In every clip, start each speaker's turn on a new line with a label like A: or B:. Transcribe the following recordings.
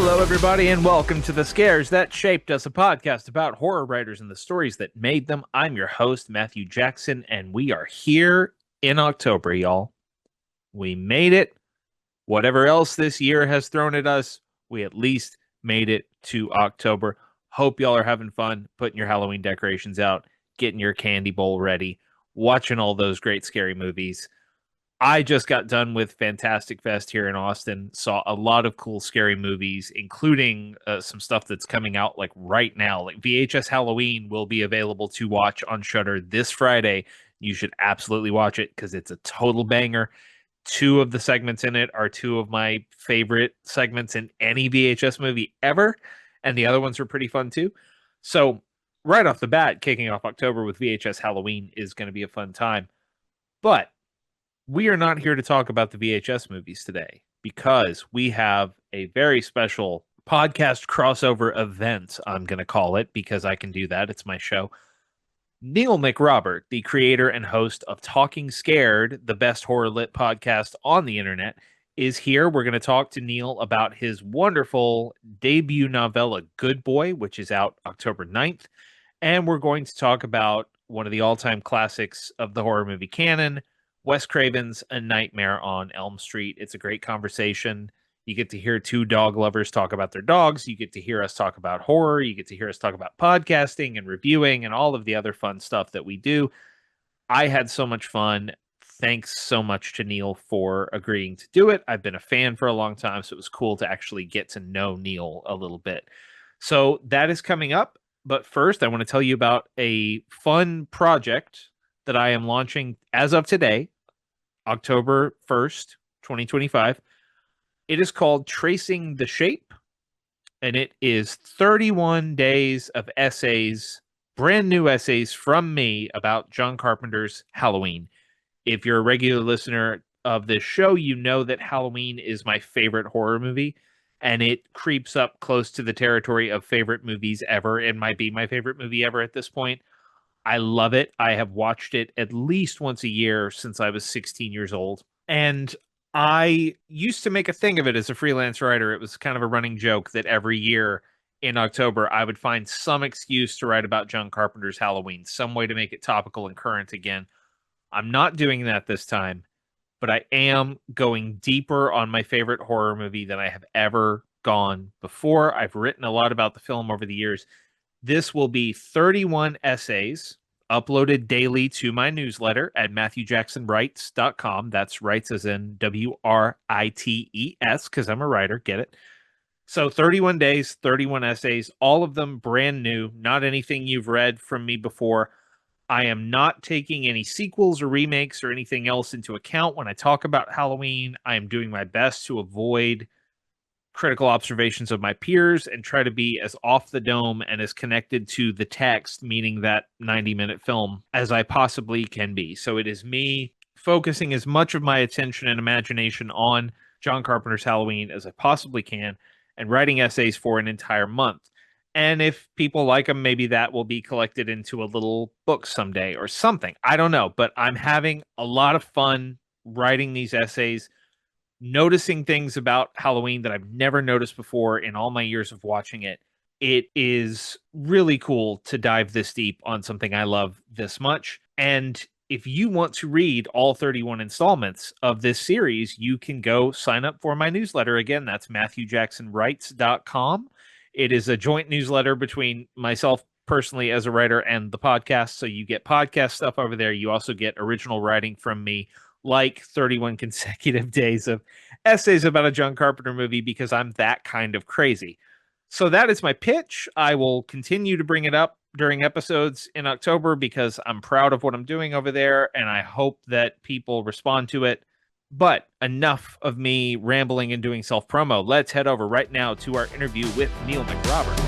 A: Hello, everybody, and welcome to The Scares That Shaped Us, a podcast about horror writers and the stories that made them. I'm your host, Matthew Jackson, and we are here in October, y'all. We made it. Whatever else this year has thrown at us, we at least made it to October. Hope y'all are having fun, putting your Halloween decorations out, getting your candy bowl ready, watching all those great scary movies. I just got done with Fantastic Fest here in Austin, saw a lot of cool scary movies, including some stuff that's coming out like right now. Like VHS Halloween will be available to watch on Shudder this Friday. You should absolutely watch it because it's a total banger. Two of the segments in it are two of my favorite segments in any VHS movie ever, and the other ones are pretty fun too. So right off the bat, kicking off October with VHS Halloween is going to be a fun time. But we are not here to talk about the VHS movies today because we have a very special podcast crossover event, I'm going to call it, because I can do that. It's my show. Neil McRobert, the creator and host of Talking Scared, the best horror lit podcast on the internet, is here. We're going to talk to Neil about his wonderful debut novella, Good Boy, which is out October 9th. And we're going to talk about one of the all-time classics of the horror movie canon, Wes Craven's A Nightmare on Elm Street. It's a great conversation. You get to hear two dog lovers talk about their dogs. You get to hear us talk about horror. You get to hear us talk about podcasting and reviewing and all of the other fun stuff that we do. I had so much fun. Thanks so much to Neil for agreeing to do it. I've been a fan for a long time, so it was cool to actually get to know Neil a little bit. So that is coming up. But first, I want to tell you about a fun project that I am launching as of today, October 1st, 2025. It is called Tracing the Shape, and it is 31 days of essays, brand new essays from me about John Carpenter's Halloween. If you're a regular listener of this show, you know that Halloween is my favorite horror movie, and it creeps up close to the territory of favorite movies ever. It might be my favorite movie ever at this point. I love it. I have watched it at least once a year since I was 16 years old. And I used to make a thing of it as a freelance writer. It was kind of a running joke that every year in October, I would find some excuse to write about John Carpenter's Halloween, some way to make it topical and current again. I'm not doing that this time, but I am going deeper on my favorite horror movie than I have ever gone before. I've written a lot about the film over the years. This will be 31 essays uploaded daily to my newsletter at MatthewJacksonWrites.com. That's writes as in WRITES, because I'm a writer, get it? So 31 days, 31 essays, all of them brand new, not anything you've read from me before. I am not taking any sequels or remakes or anything else into account when I talk about Halloween. I am doing my best to avoid critical observations of my peers and try to be as off the dome and as connected to the text, meaning that 90-minute film, as I possibly can be. So it is me focusing as much of my attention and imagination on John Carpenter's Halloween as I possibly can and writing essays for an entire month. And if people like them, maybe that will be collected into a little book someday or something. I don't know, but I'm having a lot of fun writing these essays, noticing things about Halloween that I've never noticed before in all my years of watching it. It is really cool to dive this deep on something I love this much. And if you want to read all 31 installments of this series, you can go sign up for my newsletter. Again, that's MatthewJacksonWrites.com. It is a joint newsletter between myself personally as a writer and the podcast. So you get podcast stuff over there. You also get original writing from me, like 31 consecutive days of essays about a John Carpenter movie, because I'm that kind of crazy. So that is my pitch. I will continue to bring it up during episodes in October because I'm proud of what I'm doing over there, and I hope that people respond to it. But enough of me rambling and doing self-promo. Let's head over right now to our interview with Neil McRobert.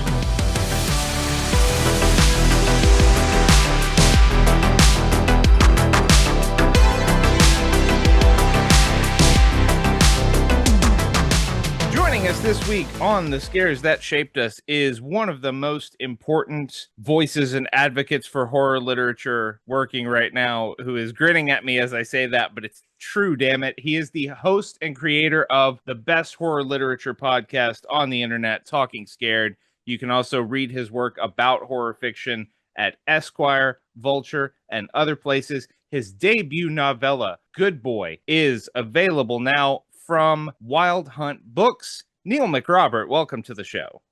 A: Joining us this week on The Scares That Shaped Us is one of the most important voices and advocates for horror literature working right now, who is grinning at me as I say that, but it's true, damn it. He is the host and creator of the best horror literature podcast on the internet, Talking Scared. You can also read his work about horror fiction at Esquire, Vulture, and other places. His debut novella, Good Boy, is available now from Wild Hunt Books. Neil McRobert, welcome to the show.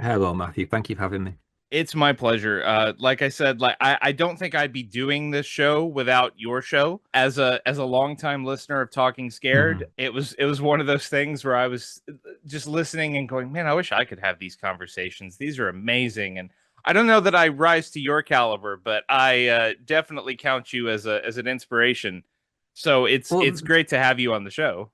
B: Hello, Matthew. Thank you for having me.
A: It's my pleasure. Like I said, I don't think I'd be doing this show without your show. As a longtime listener of Talking Scared,
B: Mhm.
A: it was one of those things where I was just listening and going, man, I wish I could have these conversations. These are amazing, and I don't know that I rise to your caliber, but I definitely count you as an inspiration. So it's
B: Well,
A: great to have you on the show.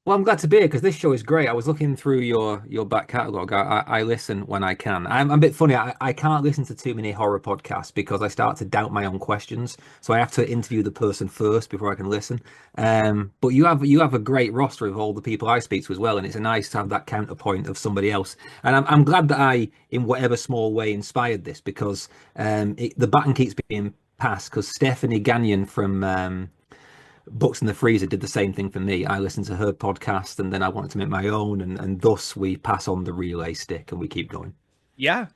B: well, I'm glad to be here because this show is great. I was looking through your back catalogue. I listen when I can. I'm a bit funny. I can't listen to too many horror podcasts because I start to doubt my own questions. So I have to interview the person first before I can listen. But you have a great roster of all the people I speak to as well, and it's nice to have that counterpoint of somebody else. And I'm glad that I, in whatever small way, inspired this because the baton keeps being passed because Stephanie Gagnon from Books in the Freezer did the same thing for me. I listened to her podcast and then I wanted to make my own, and thus we pass on the relay stick and we keep going.
A: Yeah.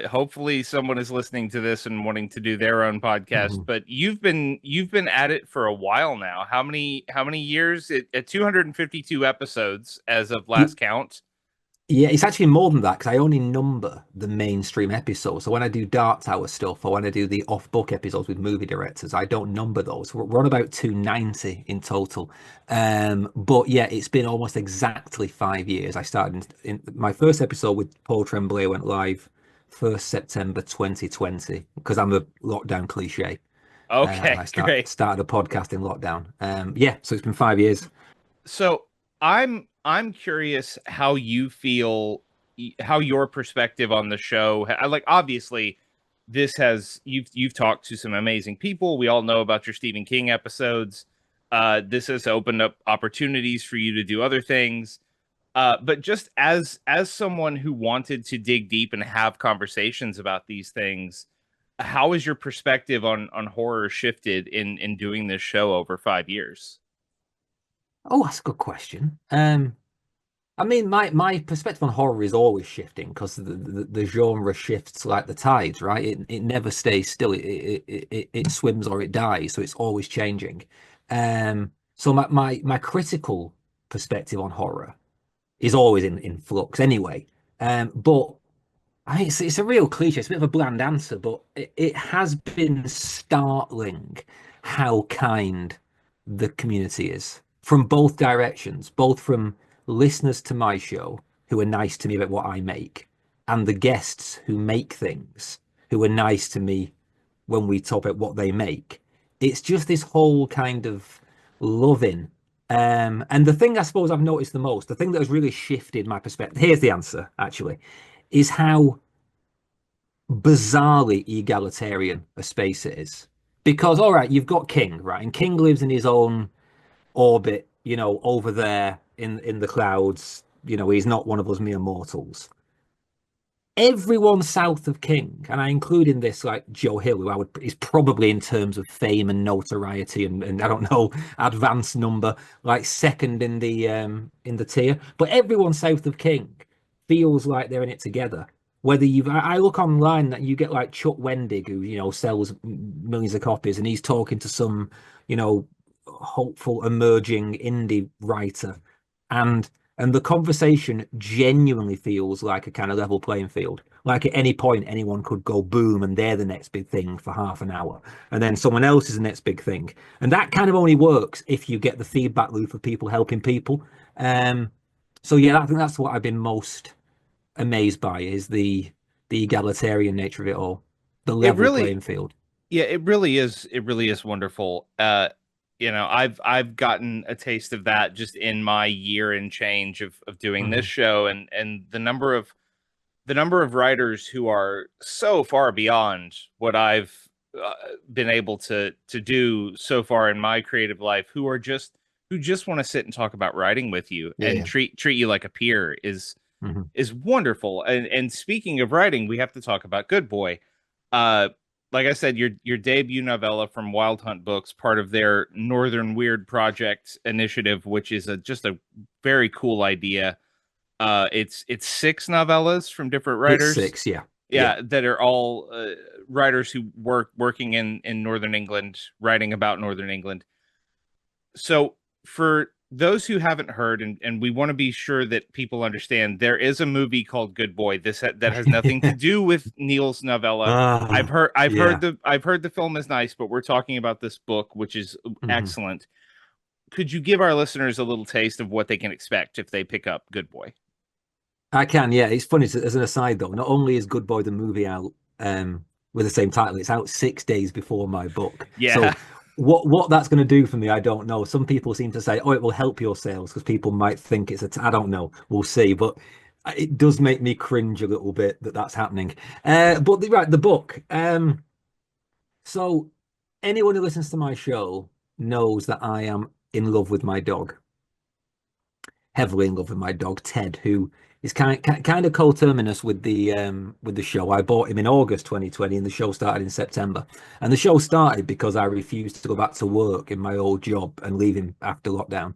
A: Hopefully, someone is listening to this and wanting to do their own podcast.
B: Mhm.
A: But you've been at it for a while now. How many years? At 252 episodes as of last count.
B: Yeah, it's actually more than that because I only number the mainstream episodes. So when I do Dark Tower stuff or when I do the off-book episodes with movie directors, I don't number those. We're on about 290 in total. But yeah, it's been almost exactly 5 years. I started in my first episode with Paul Tremblay went live 1st September 2020 because I'm a lockdown cliche. And
A: Okay,
B: I
A: great.
B: started a podcast in lockdown. Yeah, so it's been 5 years.
A: So I'm curious how you feel, how your perspective on the show. Like obviously, this has you've talked to some amazing people. We all know about your Stephen King episodes. This has opened up opportunities for you to do other things. But just as someone who wanted to dig deep and have conversations about these things, how has your perspective on horror shifted in doing this show over 5 years?
B: Oh, that's a good question. I mean, my perspective on horror is always shifting because the genre shifts like the tides, right? It never stays still. It swims or it dies, so it's always changing. So my critical perspective on horror is always in flux anyway. But I think it's a real cliche. It's a bit of a bland answer, but it has been startling how kind the community is from both directions, both from listeners to my show who are nice to me about what I make, and the guests who make things who are nice to me when we talk about what they make. It's just this whole kind of loving. And the thing I suppose I've noticed the most, the thing that has really shifted my perspective, here's the answer actually, is how bizarrely egalitarian a space it is. Because, all right, you've got King, right? And King lives in his own orbit, over there in the clouds. He's not one of us mere mortals. Everyone south of King, and I include in this like Joe Hill, who I would is probably in terms of fame and notoriety and I don't know, advanced number, like second in the tier. But everyone south of King feels like they're in it together. Whether I look online that you get like Chuck Wendig, who sells millions of copies, and he's talking to some, you know, hopeful emerging indie writer, and the conversation genuinely feels like a kind of level playing field. Like at any point, anyone could go boom and they're the next big thing for half an hour. And then someone else is the next big thing. And that kind of only works if you get the feedback loop of people helping people. Um, so yeah, I think that's what I've been most amazed by is the egalitarian nature of it all, the
A: It
B: level
A: really
B: playing field.
A: Yeah, it really is wonderful. I've gotten a taste of that just in my year and change of doing this
B: Mhm.
A: show, and the number of writers who are so far beyond what I've been able to do so far in my creative life, who are just who just want to sit and talk about writing with you
B: Yeah,
A: and
B: yeah.
A: treat you like a peer
B: Hmm.
A: is wonderful. And speaking of writing, we have to talk about Good Boy. Uh, like I said, your debut novella from Wild Hunt Books, part of their Northern Weird Project initiative, which is just a very cool idea. It's six novellas from different
B: It's
A: writers.
B: six, yeah. Yeah.
A: Yeah, that are all writers who working in Northern England, writing about Northern England. So for those who haven't heard, and we want to be sure that people understand, there is a movie called Good Boy. That has nothing to do with Neil's novella.
B: Ah, yeah.
A: I've heard the film is nice, but we're talking about this book, which is
B: Hmm.
A: excellent. Could you give our listeners a little taste of what they can expect if they pick up Good Boy?
B: I can, yeah. It's funny, as an aside though, not only is Good Boy the movie out with the same title, it's out 6 days before my book.
A: Yeah,
B: So what that's going to do for me, I don't know. Some people seem to say, oh, it will help your sales because people might think it's I don't know. We'll see. But it does make me cringe a little bit that that's happening. But right, the book. So anyone who listens to my show knows that I am in love with my dog, heavily in love with my dog Ted, who is kind of coterminous with the show. I bought him in August 2020, and the show started in September. And the show started because I refused to go back to work in my old job and leave him after lockdown.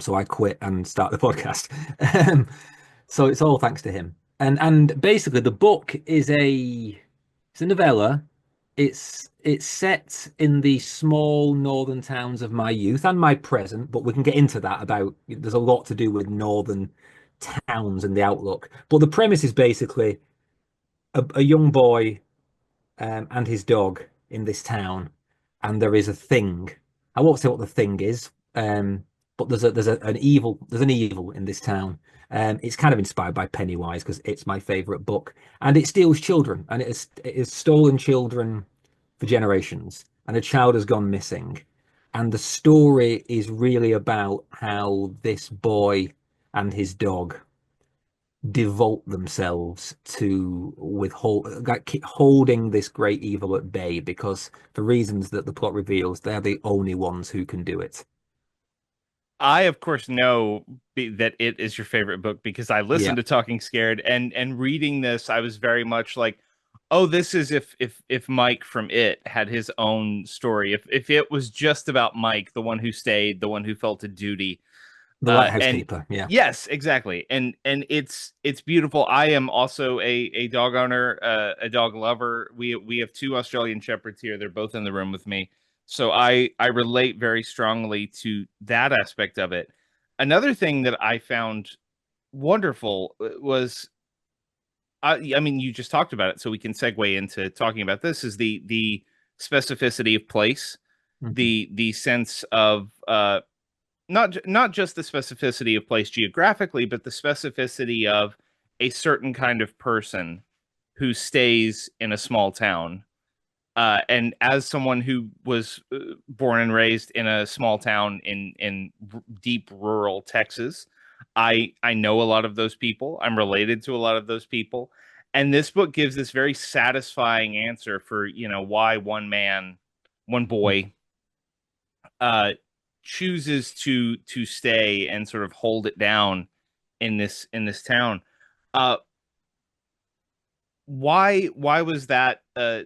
B: So I quit and started the podcast. Um, so it's all thanks to him. And basically the book is it's a novella. It's set in the small northern towns of my youth and my present, but we can get into that about there's a lot to do with northern towns and the outlook. But the premise is basically a young boy and his dog in this town, and there is a thing. I won't say what the thing is, but there's an evil in this town. It's kind of inspired by Pennywise because it's my favorite book, and it steals children, and it has stolen children for generations, and a child has gone missing. And the story is really about how this boy and his dog devote themselves to holding this great evil at bay because for reasons that the plot reveals, they're the only ones who can do it.
A: I of course know that it is your favorite book because I
B: Yeah,
A: listened to Talking Scared, and reading this, I was very much like, oh, this is if Mike from It had his own story. If it was just about Mike, the one who stayed, the one who felt a duty.
B: the lighthouse
A: And
B: keeper. Yeah.
A: yes, exactly. And it's beautiful. I am also a dog owner, a dog lover. We have two Australian Shepherds here. They're both in the room with me. So I relate very strongly to that aspect of it. Another thing that I found wonderful was I mean, you just talked about it, so we can segue into talking about this, is the specificity of place,
B: Mhm.
A: the sense of not just the specificity of place geographically, but the specificity of a certain kind of person who stays in a small town. And as someone who was born and raised in a small town in deep rural Texas, I know a lot of those people. I'm related to a lot of those people, and this book gives this very satisfying answer for why one boy uh chooses to stay and sort of hold it down in this town. Uh why was that the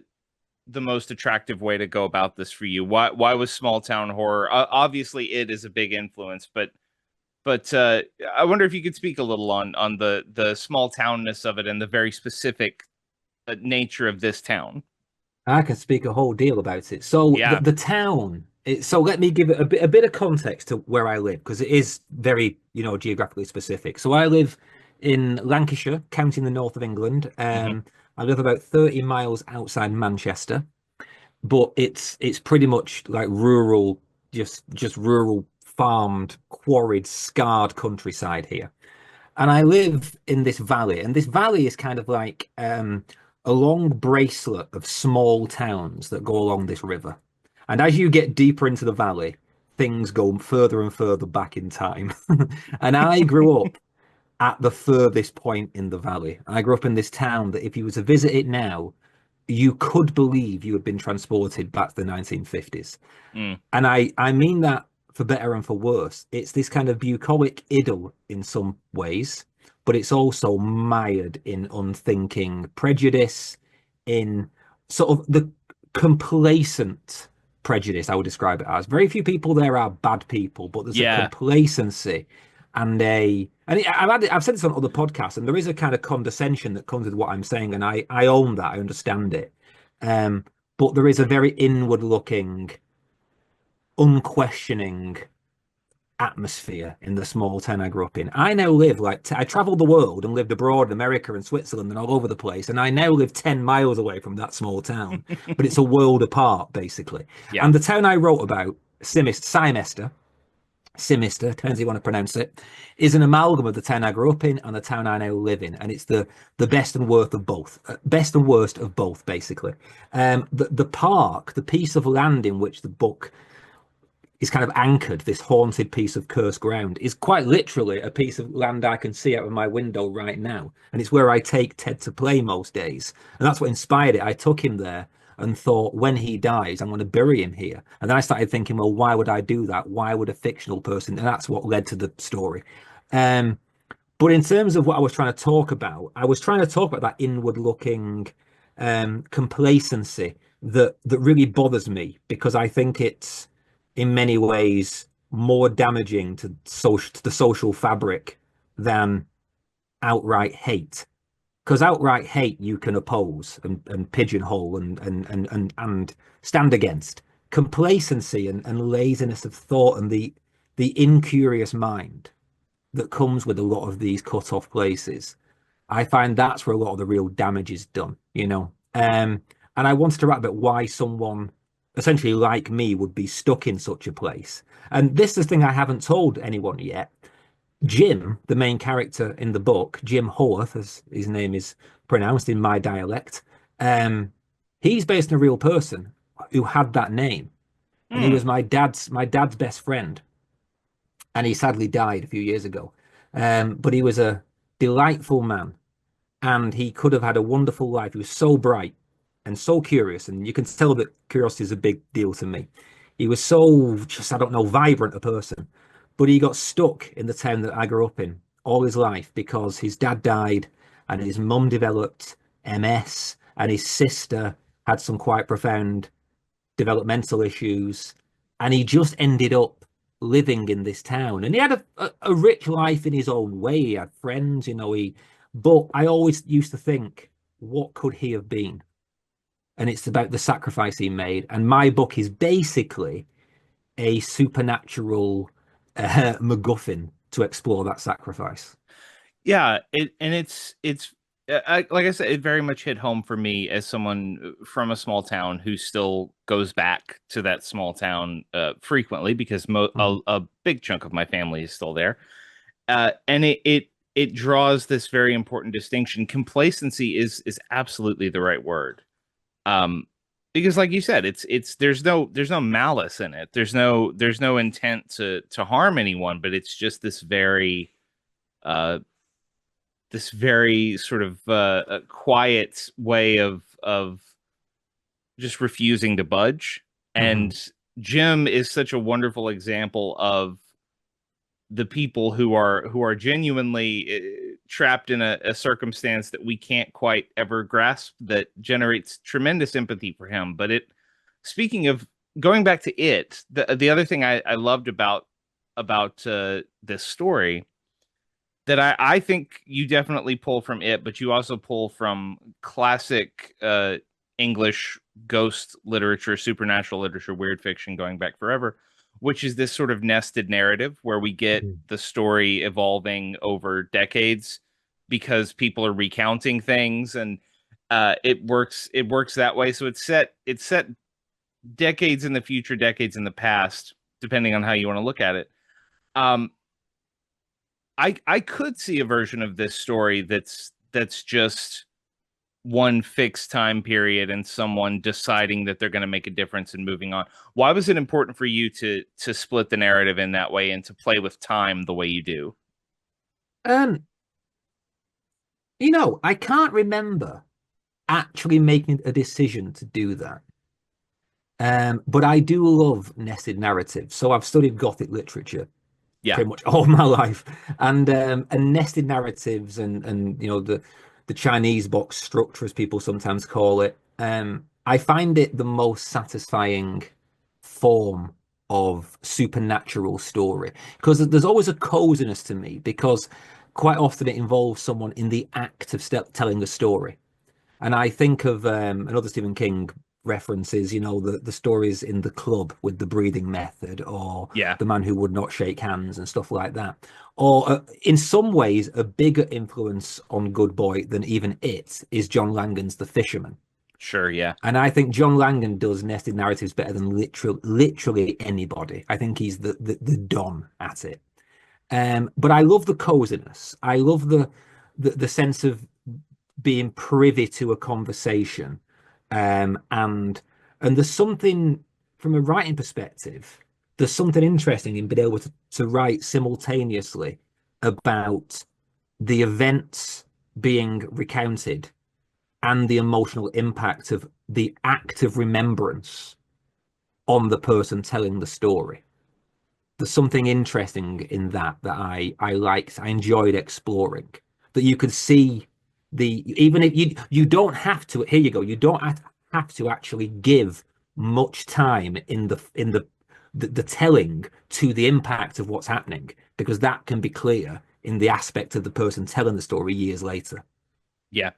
A: most attractive way to go about this for you? Why was small town horror? Obviously it is a big influence, but I wonder if you could speak a little on the small townness of it and the very specific nature of this town.
B: I can speak a whole deal about it. So
A: Yeah.
B: the town. So let me give it a bit of context to where I live because it is very, geographically specific. So I live in Lancashire, county in the north of England.
A: Hmm.
B: I live about 30 miles outside Manchester, but it's pretty much like rural, just rural, farmed, quarried, scarred countryside here. And I live in this valley, and this valley is kind of like a long bracelet of small towns that go along this river. And as you get deeper into the valley, things go further and further back in time. And I grew up at the furthest point in the valley. I grew up in this town that if you were to visit it now, you could believe you had been transported back to the 1950s.
A: Mm.
B: And I mean that for better and for worse. It's this kind of bucolic idyll in some ways, but it's also mired in unthinking prejudice, in sort of the complacent prejudice, I would describe it as. Very few people there are bad people, but there's a
A: Yeah.
B: complacency I've said this on other podcasts, and there is a kind of condescension that comes with what I'm saying, and I own that, I understand it. But there is a very inward looking, unquestioning atmosphere in the small town I grew up in. I now live I traveled the world and lived abroad in America and Switzerland and all over the place, and I now live 10 miles away from that small town, but it's a world apart, basically.
A: Yeah.
B: And the town I wrote about, Simester, depends how you want to pronounce it, is an amalgam of the town I grew up in and the town I now live in, and it's the best and worst of both, basically. The park, the piece of land in which the book is kind of anchored, this haunted piece of cursed ground, is quite literally a piece of land I can see out of my window right now, and it's where I take Ted to play most days, and that's what inspired it. I took him there and thought, when he dies, I'm going to bury him here. And then I started thinking, well, why would I do that? Why would a fictional person? And that's what led to the story. But in terms of what I was trying to talk about, I was trying to talk about that inward-looking complacency that really bothers me, because I think it's in many ways more damaging to the social fabric than outright hate. Because outright hate you can oppose and pigeonhole and stand against. Complacency and laziness of thought and the incurious mind that comes with a lot of these cut off places, I find that's where a lot of the real damage is done, you know. And I wanted to write about why someone essentially like me would be stuck in such a place. And this is the thing I haven't told anyone yet. Jim, the main character in the book, Jim Howarth, as his name is pronounced in my dialect, he's based on a real person who had that name, and he was my dad's best friend, and he sadly died a few years ago. But he was a delightful man, and he could have had a wonderful life. He was so bright and so curious, and you can tell that curiosity is a big deal to me. He was so just, I don't know, vibrant a person, but he got stuck in the town that I grew up in all his life because his dad died and his mum developed MS and his sister had some quite profound developmental issues, and he just ended up living in this town. And he had a rich life in his own way. He had friends, you know. But I always used to think, what could he have been? And it's about the sacrifice he made. And my book is basically a supernatural MacGuffin to explore that sacrifice.
A: Yeah, it's like I said, it very much hit home for me as someone from a small town who still goes back to that small town frequently because a big chunk of my family is still there, and it draws this very important distinction. Complacency is absolutely the right word, because like you said, it's there's no malice in it. There's no intent to harm anyone, but it's just uh this very sort of quiet way of just refusing to budge.
B: Mm-hmm.
A: And Jim is such a wonderful example of the people who are genuinely trapped in a circumstance that we can't quite ever grasp, that generates tremendous empathy for him. But speaking of going back to it, the other thing I loved about this story that I think you definitely pull from it, but you also pull from classic English ghost literature, supernatural literature, weird fiction going back forever, which is this sort of nested narrative where we get the story evolving over decades because people are recounting things, and it works that way. So it's set decades in the future, decades in the past, depending on how you want to look at it. Um, I could see a version of this story that's just one fixed time period and someone deciding that they're going to make a difference and moving on. Why was it important for you to split the narrative in that way and to play with time the way you do?
B: Um, I can't remember actually making a decision to do that. But I do love nested narratives. So I've studied Gothic literature
A: Yeah,
B: pretty much all my life, and nested narratives and the Chinese box structure, as people sometimes call it. I find it the most satisfying form of supernatural story because there's always a coziness to me because quite often it involves someone in the act of telling a story. And I think of another Stephen King references, the stories in The Club with the breathing method, or
A: yeah,
B: The Man Who Would Not Shake Hands and stuff like that. Or in some ways, a bigger influence on Good Boy than even it is John Langan's The Fisherman.
A: sure, yeah,
B: And I think John Langan does nested narratives better than literally anybody. I think he's the don at it. But I love the coziness. I love the sense of being privy to a conversation, and there's something from a writing perspective. There's something interesting in being able to write simultaneously about the events being recounted and the emotional impact of the act of remembrance on the person telling the story. There's something interesting in that I liked, I enjoyed exploring. That you could see even if you don't have to, here you go, you don't have to actually give much time in the telling to the impact of what's happening, because that can be clear in the aspect of the person telling the story years later.
A: yeah.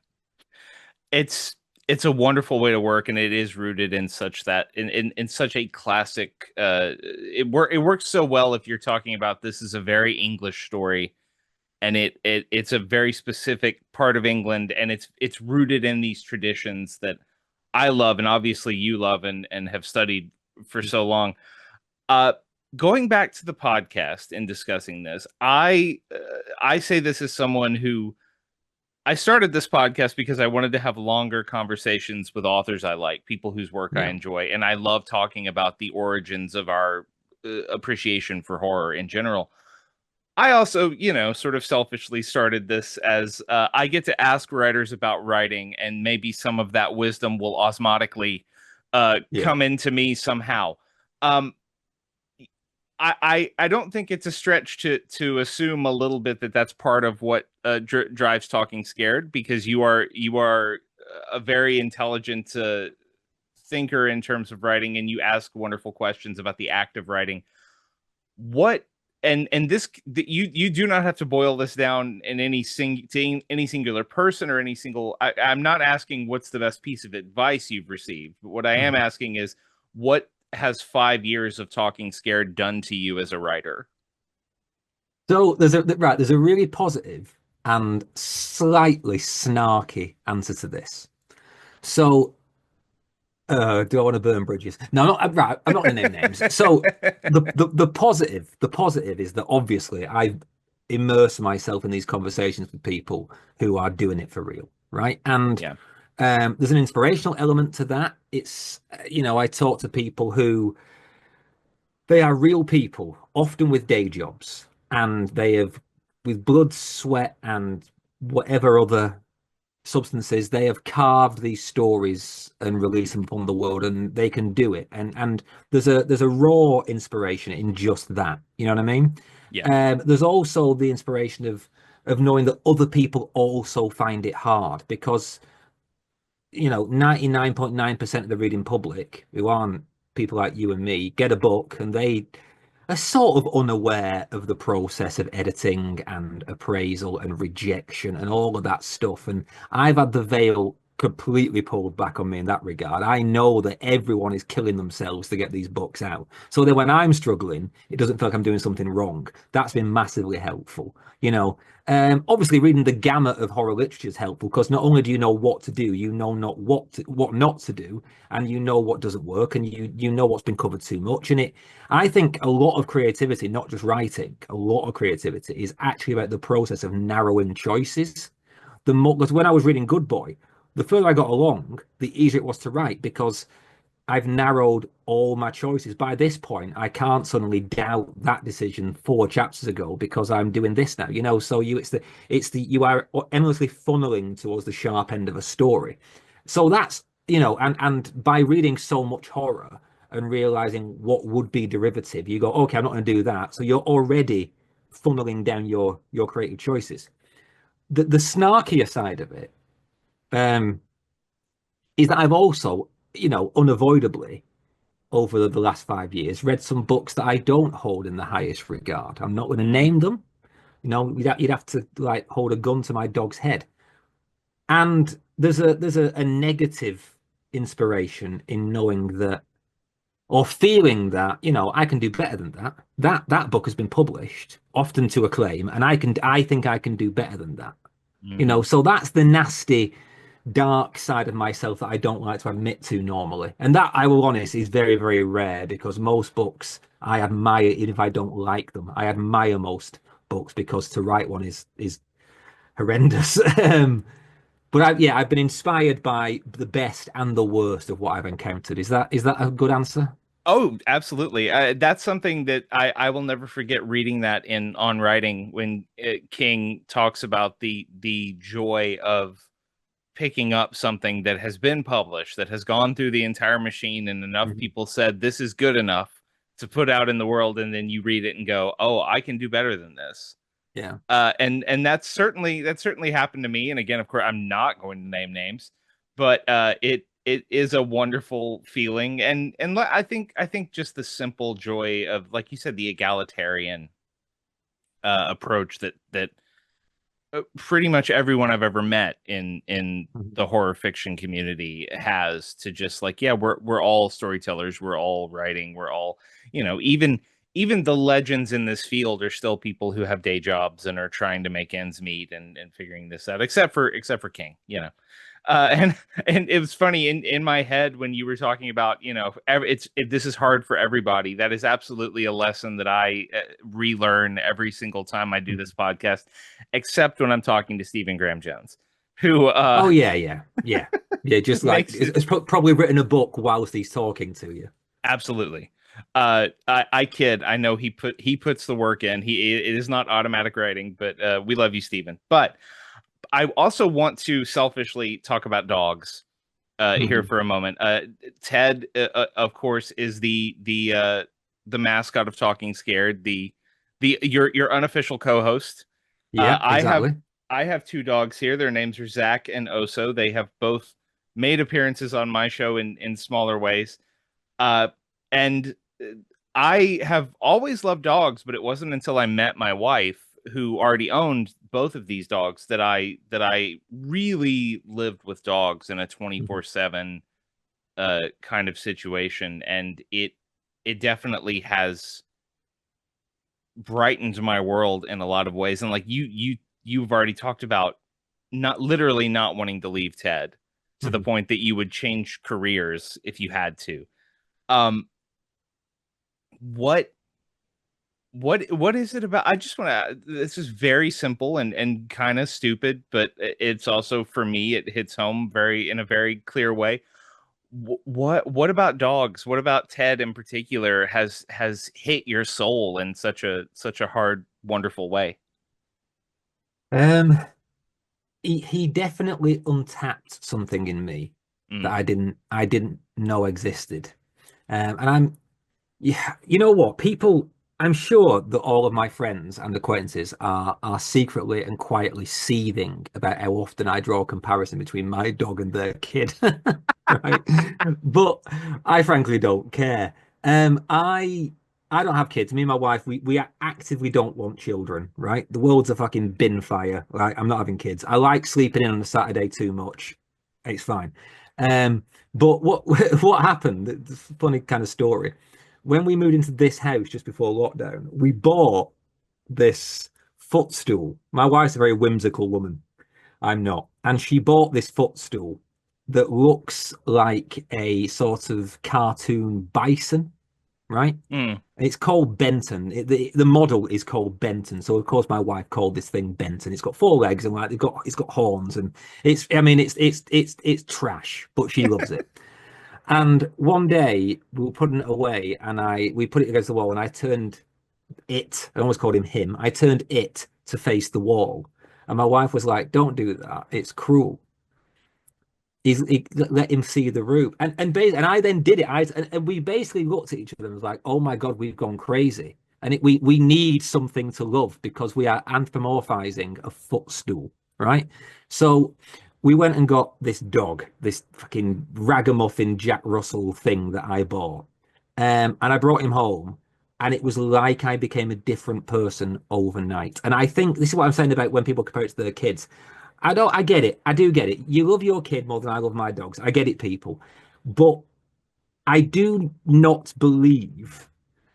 A: It's a wonderful way to work, and it is rooted in such that in such a classic. It works so well if you're talking about this is a very English story, and it's a very specific part of England, and it's rooted in these traditions that I love, and obviously you love and have studied for so long. Uh, Going back to the podcast and discussing this, I say this as someone who I started this podcast because I wanted to have longer conversations with authors I like, people whose work I
B: Yeah.
A: enjoy, and I love talking about the origins of our appreciation for horror in general. I also, sort of selfishly started this as I get to ask writers about writing, and maybe some of that wisdom will osmotically
B: Yeah.
A: come into me somehow. Um, I don't think it's a stretch to assume a little bit that that's part of what drives Talking Scared, because you are a very intelligent thinker in terms of writing, and you ask wonderful questions about the act of writing. What and this you do not have to boil this down in any singular person or any single. I'm not asking what's the best piece of advice you've received, but what I am
B: Mhm.
A: asking is what has 5 years of Talking Scared done to you as a writer?
B: So there's a really positive and slightly snarky answer to this. So do I want to burn bridges? No, I'm not. Right, I'm not going to name names. So the positive is that obviously I immerse myself in these conversations with people who are doing it for real, right? And
A: Yeah,
B: there's an inspirational element to that. It's I talk to people who they are real people, often with day jobs, and they have, with blood, sweat, and whatever other substances, they have carved these stories and released them upon the world, and they can do it. And there's a raw inspiration in just that. You know what I mean?
A: yeah,
B: There's also the inspiration of knowing that other people also find it hard because 99.9% of the reading public, who aren't people like you and me, get a book and they are sort of unaware of the process of editing and appraisal and rejection and all of that stuff. And I've had the veil completely pulled back on me in that regard. I know that everyone is killing themselves to get these books out. So that when I'm struggling, it doesn't feel like I'm doing something wrong. That's been massively helpful. Obviously reading the gamut of horror literature is helpful because not only do you know what to do, you know not what not to do, and you know what doesn't work, and you know what's been covered too much. And I think a lot of creativity, not just writing, a lot of creativity is actually about the process of narrowing choices. Because when I was reading Good Boy, the further I got along, the easier it was to write because I've narrowed all my choices. By this point, I can't suddenly doubt that decision 4 chapters ago because I'm doing this now. So it's the you are endlessly funneling towards the sharp end of a story. So that's and by reading so much horror, and realizing what would be derivative, you go, okay, I'm not going to do that. So you're already funneling down your creative choices. The snarkier side of it is that I've also, unavoidably over the last 5 years read some books that I don't hold in the highest regard. I'm not going to name them. You'd have to like hold a gun to my dog's head. And there's a negative inspiration in knowing that or feeling that, I can do better than that. That book has been published, often to acclaim, and I think I can do better than that.
A: Mm.
B: So that's the nasty, dark side of myself that I don't like to admit to normally. And that, I will honest, is very, very rare because most books I admire, even if I don't like them. I admire most books because to write one is horrendous. But I've been inspired by the best and the worst of what I've encountered. Is that a good answer?
A: Oh, absolutely. That's something that I will never forget reading that in On Writing when King talks about the joy of picking up something that has been published, that has gone through the entire machine, and enough
B: Mhm.
A: people said this is good enough to put out in the world, and then you read it and go, "Oh, I can do better than this."
B: Yeah.
A: And that's certainly happened to me. And again, of course, I'm not going to name names, but it is a wonderful feeling, and I think just the simple joy of, like you said, the egalitarian approach that pretty much everyone I've ever met in
B: Mhm.
A: the horror fiction community has, to just like, yeah, we're all storytellers, we're all writing, we're all, even the legends in this field are still people who have day jobs and are trying to make ends meet and figuring this out, except for King, and and it was funny in my head when you were talking about, this is hard for everybody. That is absolutely a lesson that I relearn every single time I do
B: Mhm.
A: this podcast, except when I'm talking to Stephen Graham Jones, who
B: Oh yeah, yeah, yeah, yeah. Just like
A: makes it
B: it's probably written a book whilst he's talking to you.
A: absolutely. I kid. I know he puts the work in. It is not automatic writing, but we love you, Stephen. But I also want to selfishly talk about dogs here
B: Mhm.
A: for a moment. Ted, of course, is the mascot of Talking Scared, the your unofficial co-host.
B: Yeah,
A: I have
B: exactly.
A: I have two dogs here. Their names are Zach and Oso. They have both made appearances on my show in smaller ways. Uh, and I have always loved dogs, but it wasn't until I met my wife, who already owned both of these dogs, that I really lived with dogs in a
B: Mhm.
A: 24/7 kind of situation, and it definitely has brightened my world in a lot of ways. And like you've already talked about, not literally not wanting to leave Ted, to the
B: Mhm.
A: point that you would change careers if you had to. Um, what what is it about? I just want to, this is very simple and kind of stupid, but it's also, for me, it hits home in a very clear way. What about dogs? What about Ted in particular has hit your soul in such a hard, wonderful way?
B: Um, he definitely untapped something in me that
A: Mm.
B: I didn't know existed. And yeah, you know what? I'm sure that all of my friends and acquaintances are secretly and quietly seething about how often I draw a comparison between my dog and their kid. Right? But I frankly don't care. I don't have kids. Me and my wife, we actively don't want children, right? The world's a fucking bin fire. Right? I'm not having kids. I like sleeping in on a Saturday too much. It's fine. But what what happened? It's a funny kind of story. When we moved into this house just before lockdown, we bought this footstool. My wife's a very whimsical woman. I'm not. And she bought this footstool that looks like a sort of cartoon bison, right?
A: Mm.
B: It's called Benton. The model is called Benton. So of course my wife called this thing Benton. It's got four legs and like it's got horns and it's trash, but she loves it. And one day we were putting it away and we put it against the wall and I almost called him. I turned it to face the wall. And my wife was like, "Don't do that. It's cruel." He let him see the room, and I then did it. And we basically looked at each other and was like, "Oh my God, we've gone crazy." And we need something to love because we are anthropomorphizing a footstool, right? So we went and got this dog, this fucking ragamuffin Jack Russell thing that I bought, and I brought him home. And it was like I became a different person overnight. And I think this is what I'm saying about when people compare it to their kids. I get it. I do get it. You love your kid more than I love my dogs. I get it, people. But I do not believe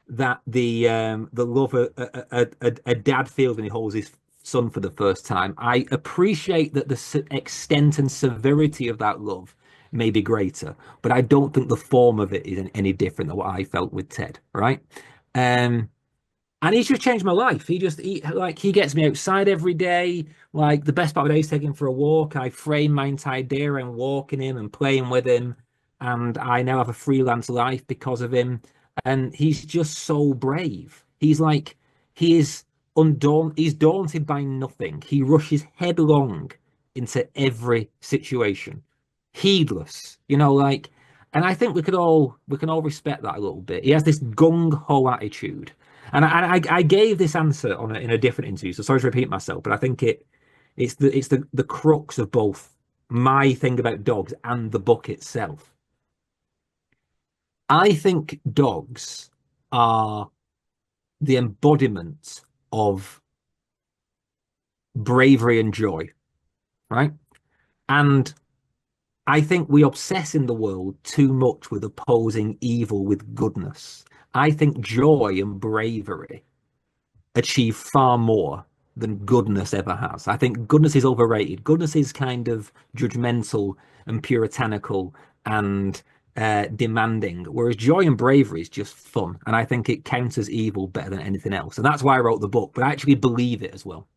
B: that the love a dad feels when he holds his son for the first time. I appreciate that the extent and severity of that love may be greater, but I don't think the form of it is any different than what I felt with Ted, right? Um, and he's just changed my life. He gets me outside every day. Like the best part of the day is taking him for a walk. I frame my entire day around walking him and playing with him. And I now have a freelance life because of him. And he's just so brave. He is undaunted. He's daunted by nothing. He rushes headlong into every situation, heedless. And I think we can all respect that a little bit. He has this gung ho attitude, and I gave this answer in a different interview, so sorry to repeat myself, but I think it's the crux of both my thing about dogs and the book itself. I think dogs are the embodiment of bravery and joy, right? And I think we obsess in the world too much with opposing evil with goodness. I think joy and bravery achieve far more than goodness ever has. I think goodness is overrated. Goodness is kind of judgmental and puritanical and demanding, whereas joy and bravery is just fun. And I think it counters evil better than anything else. And that's why I wrote the book, but I actually believe it as well.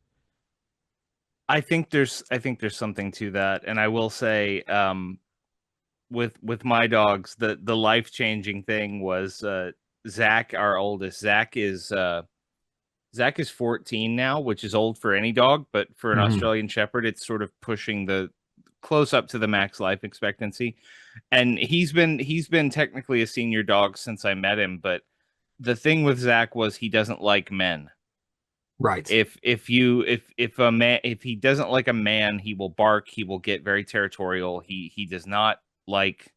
A: I think there's something to that, and I will say, with my dogs, the life changing thing was Zach, our oldest. Zach is 14 now, which is old for any dog, but for an
B: Mhm.
A: Australian Shepherd, it's sort of pushing the close up to the max life expectancy. And he's been technically a senior dog since I met him, but the thing with Zach was he doesn't like men.
B: Right.
A: If he doesn't like a man, he will bark, he will get very territorial. He does not like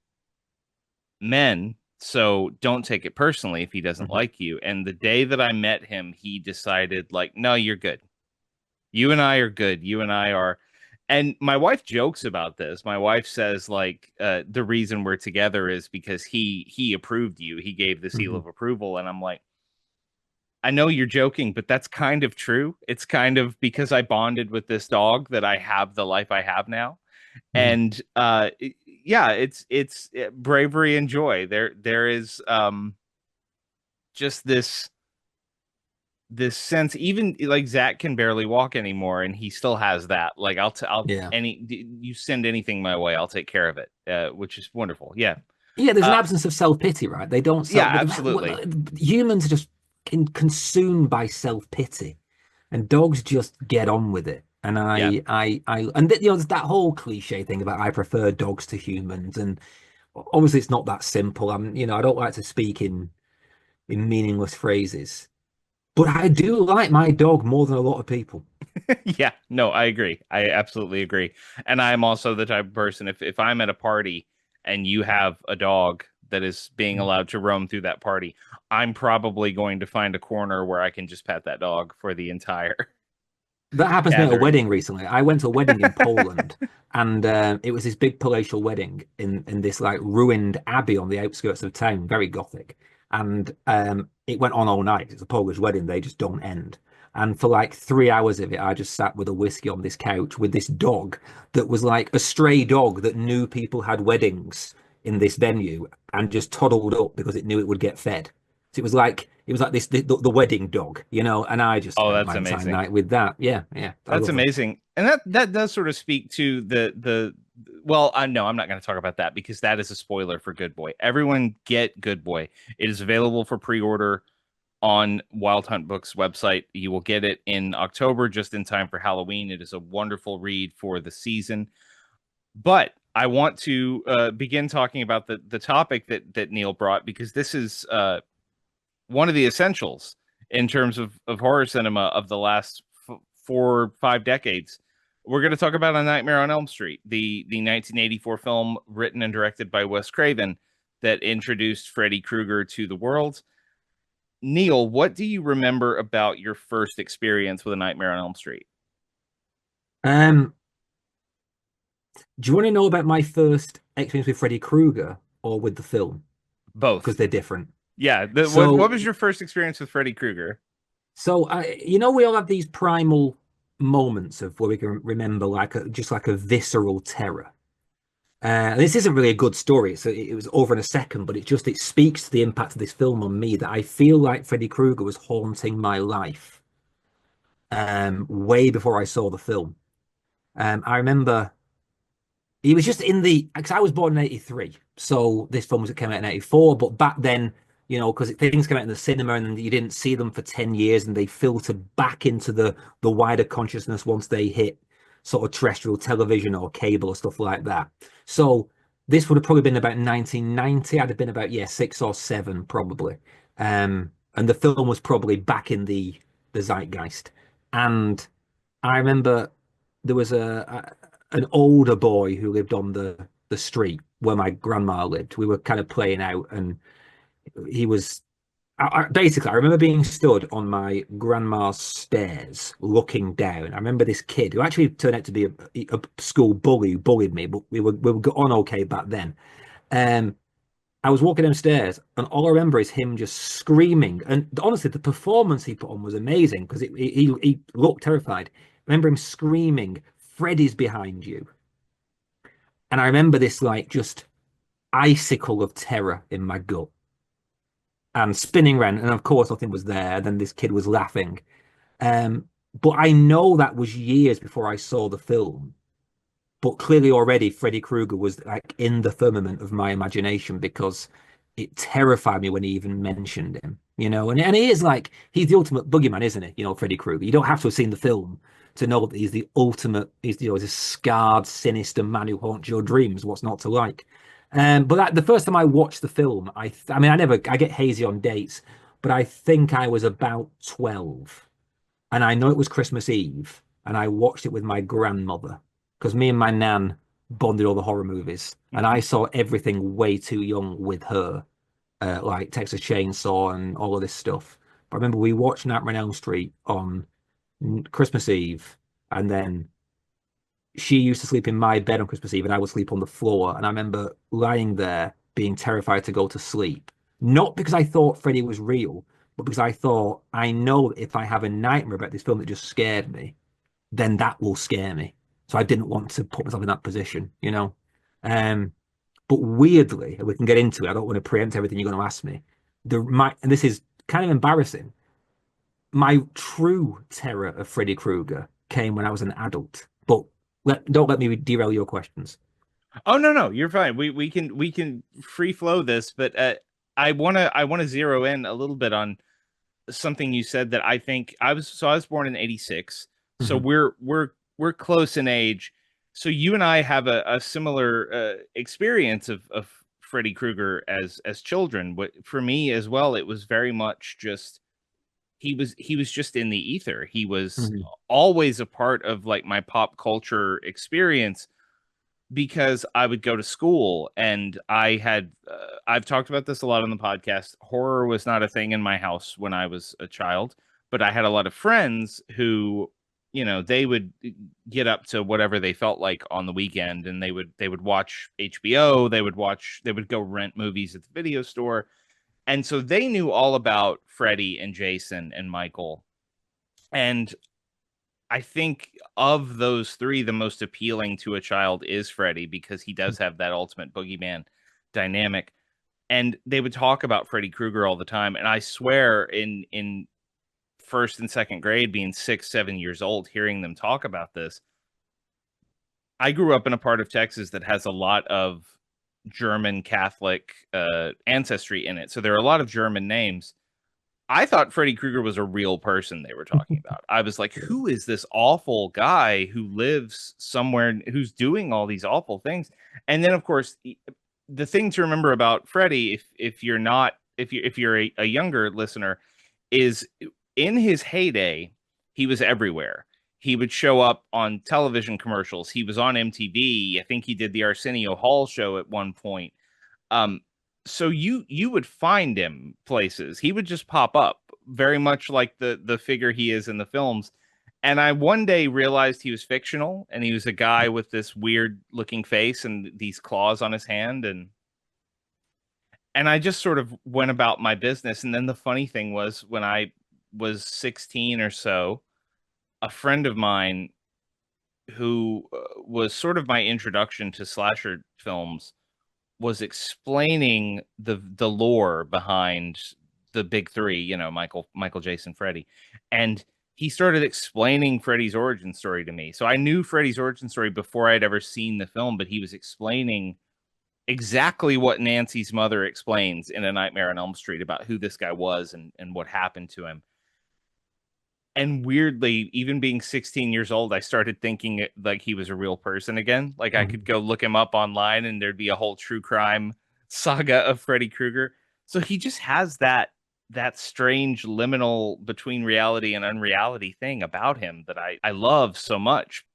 A: men, so don't take it personally if he doesn't
B: Mhm.
A: like you. And the day that I met him, he decided, like, no, you're good. You and I are good. You and I are. And my wife jokes about this. My wife says, like, the reason we're together is because he approved you. He gave the seal
B: Mhm.
A: of approval. And I'm like, I know you're joking, but that's kind of true. It's kind of because I bonded with this dog that I have the life I have now.
B: Mhm.
A: And yeah, it's bravery and joy. There is just this sense. Even like Zach can barely walk anymore, and he still has that. Like I'll
B: Yeah.
A: you send anything my way, I'll take care of it, which is wonderful. Yeah.
B: Yeah, there's an
A: Uh,
B: absence of self-pity, right? They don't
A: yeah,
B: self
A: absolutely.
B: humans are just consumed by self-pity, and dogs just get on with it. And
A: Yeah.
B: there's that whole cliche thing about I prefer dogs to humans, and obviously it's not that simple. I don't like to speak in meaningless phrases, but I do like my dog more than a lot of people.
A: Yeah, no, I agree. I absolutely agree. And I'm also the type of person, if I'm at a party and you have a dog that is being allowed to roam through that party, I'm probably going to find a corner where I can just pet that dog for the entire
B: That happens to me at a
A: gathering.
B: wedding recently. I went to a wedding in Poland, and it was this big palatial wedding in this like ruined abbey on the outskirts of town, very gothic. And it went on all night. It's a Polish wedding; they just don't end. And for like 3 hours of it, I just sat with a whiskey on this couch with this dog that was like a stray dog that knew people had weddings in this venue and just toddled up because it knew it would get fed. So it was like this the wedding dog, and I just
A: Oh,
B: spent
A: that's
B: my entire
A: amazing.
B: night with that. Yeah, yeah, I
A: That's
B: love them.
A: amazing. And that does sort of speak to the well, I no, I'm not going to talk about that because that is a spoiler for Good Boy. Everyone get Good Boy. It is available for pre-order on Wild Hunt Books website. You will get it in October, just in time for Halloween. It is a wonderful read for the season. But I want to begin talking about the topic that Neil brought, because this is one of the essentials in terms of horror cinema of the last 4 or 5 decades. We're going to talk about A Nightmare on Elm Street, the 1984 film written and directed by Wes Craven that introduced Freddy Krueger to the world. Neil, what do you remember about your first experience with A Nightmare on Elm Street?
B: Um, do you want to know about my first experience with Freddy Krueger or with the film? Because
A: Both.
B: they're different.
A: Yeah. What
B: So,
A: was your first experience with Freddy Krueger?
B: we all have these primal moments of where we can remember just like a visceral terror. This isn't really a good story. It was over in a second, but it speaks to the impact of this film on me that I feel like Freddy Krueger was haunting my life way before I saw the film. I remember he was just because I was born in '83, so this film came out in '84. But back then, because things came out in the cinema and you didn't see them for 10 years, and they filtered back into the wider consciousness once they hit sort of terrestrial television or cable or stuff like that. So this would have probably been about 1990. I'd have been about 6 or 7 probably, and the film was probably back in the zeitgeist. And I remember there was an older boy who lived on the street where my grandma lived. We were kind of playing out, and he was basically, I remember being stood on my grandma's stairs looking down. I remember this kid who actually turned out to be a school bully who bullied me, but we were on okay back then. Um, I was walking downstairs, and all I remember is him just screaming. And honestly, the performance he put on was amazing because he looked terrified. I remember him screaming, "Freddy's behind you." And I remember this like just icicle of terror in my gut and spinning around. And of course, nothing was there. Then this kid was laughing. But I know that was years before I saw the film. But clearly already Freddy Krueger was like in the firmament of my imagination because it terrified me when he even mentioned him, and he is like he's the ultimate boogeyman, isn't it? Freddy Krueger. You don't have to have seen the film to know that he's the ultimate, he's a scarred, sinister man who haunts your dreams. What's not to like? But the first time I watched the film, I mean, I get hazy on dates, but I think I was about 12, and I know it was Christmas Eve, and I watched it with my grandmother because me and my nan bonded all the horror movies, and I saw everything way too young with her, like Texas Chainsaw and all of this stuff. But I remember we watched Nightmare on Elm Street on Christmas Eve, and then she used to sleep in my bed on Christmas Eve, and I would sleep on the floor. And I remember lying there being terrified to go to sleep, not because I thought Freddy was real, but because I thought, I know that if I have a nightmare about this film that just scared me, then that will scare me. So I didn't want to put myself in that position. But weirdly, and we can get into it, I don't want to preempt everything you're going to ask me. And this is kind of embarrassing. My true terror of Freddy Krueger came when I was an adult. But don't let me derail your questions.
A: Oh, no, you're fine. We can free flow this, but I wanna zero in a little bit on something you said that I think I was born in '86, so
B: Mhm.
A: we're close in age. So you and I have a similar experience of Freddy Krueger as children. But for me as well, it was very much just he was just in the ether. He was
B: Mhm.
A: always a part of like my pop culture experience because I would go to school and I've talked about this a lot on the podcast. Horror was not a thing in my house when I was a child, but I had a lot of friends who, they would get up to whatever they felt like on the weekend, and they would watch HBO, they would go rent movies at the video store. And so they knew all about Freddy and Jason and Michael. And I think of those three, the most appealing to a child is Freddy because he does have that ultimate boogeyman dynamic. And they would talk about Freddy Krueger all the time. And I swear, in first and second grade, being 6, 7 years old, hearing them talk about this, I grew up in a part of Texas that has a lot of German Catholic ancestry in it. So there are a lot of German names. I thought Freddy Krueger was a real person they were talking about. I was like, who is this awful guy who lives somewhere who's doing all these awful things? And then, of course, the thing to remember about Freddy, if you're not if you're a younger listener, is in his heyday, he was everywhere. He would show up on television commercials. He was on MTV. I think he did the Arsenio Hall show at one point. Um, so you would find him places. He would just pop up, very much like the figure he is in the films. And I one day realized he was fictional, and he was a guy with this weird looking face and these claws on his hand, and I just sort of went about my business. And then the funny thing was, when I was 16 or so, a friend of mine who was sort of my introduction to slasher films was explaining the lore behind the big three, Michael, Jason, Freddy. And he started explaining Freddy's origin story to me. So I knew Freddy's origin story before I'd ever seen the film, but he was explaining exactly what Nancy's mother explains in A Nightmare on Elm Street about who this guy was and what happened to him. And weirdly, even being 16 years old, I started thinking like he was a real person again. Like I could go look him up online and there'd be a whole true crime saga of Freddy Krueger. So he just has that strange liminal between reality and unreality thing about him that I love so much.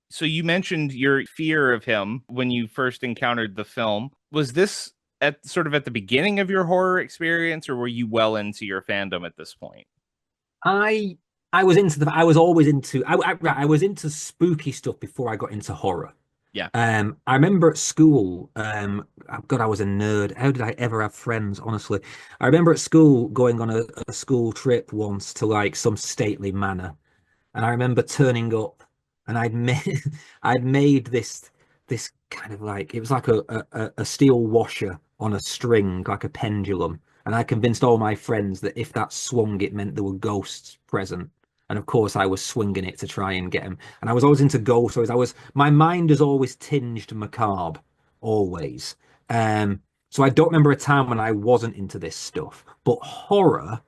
A: So you mentioned your fear of him when you first encountered the film. Was this at sort of at the beginning of your horror experience, or were you well into your fandom at this point?
B: I I was into the I was always into I was into spooky stuff before I got into horror.
A: Yeah.
B: I remember at school, God, I was a nerd. How did I ever have friends, honestly? I remember at school going on a school trip once to like some stately manor. And I remember turning up and I'd made I'd made this kind of like it was like a steel washer on a string, like a pendulum. And I convinced all my friends that if that swung, it meant there were ghosts present. And of course, I was swinging it to try and get them. And I was always into ghost stories. My mind is always tinged macabre, always. So I don't remember a time when I wasn't into this stuff. But horror,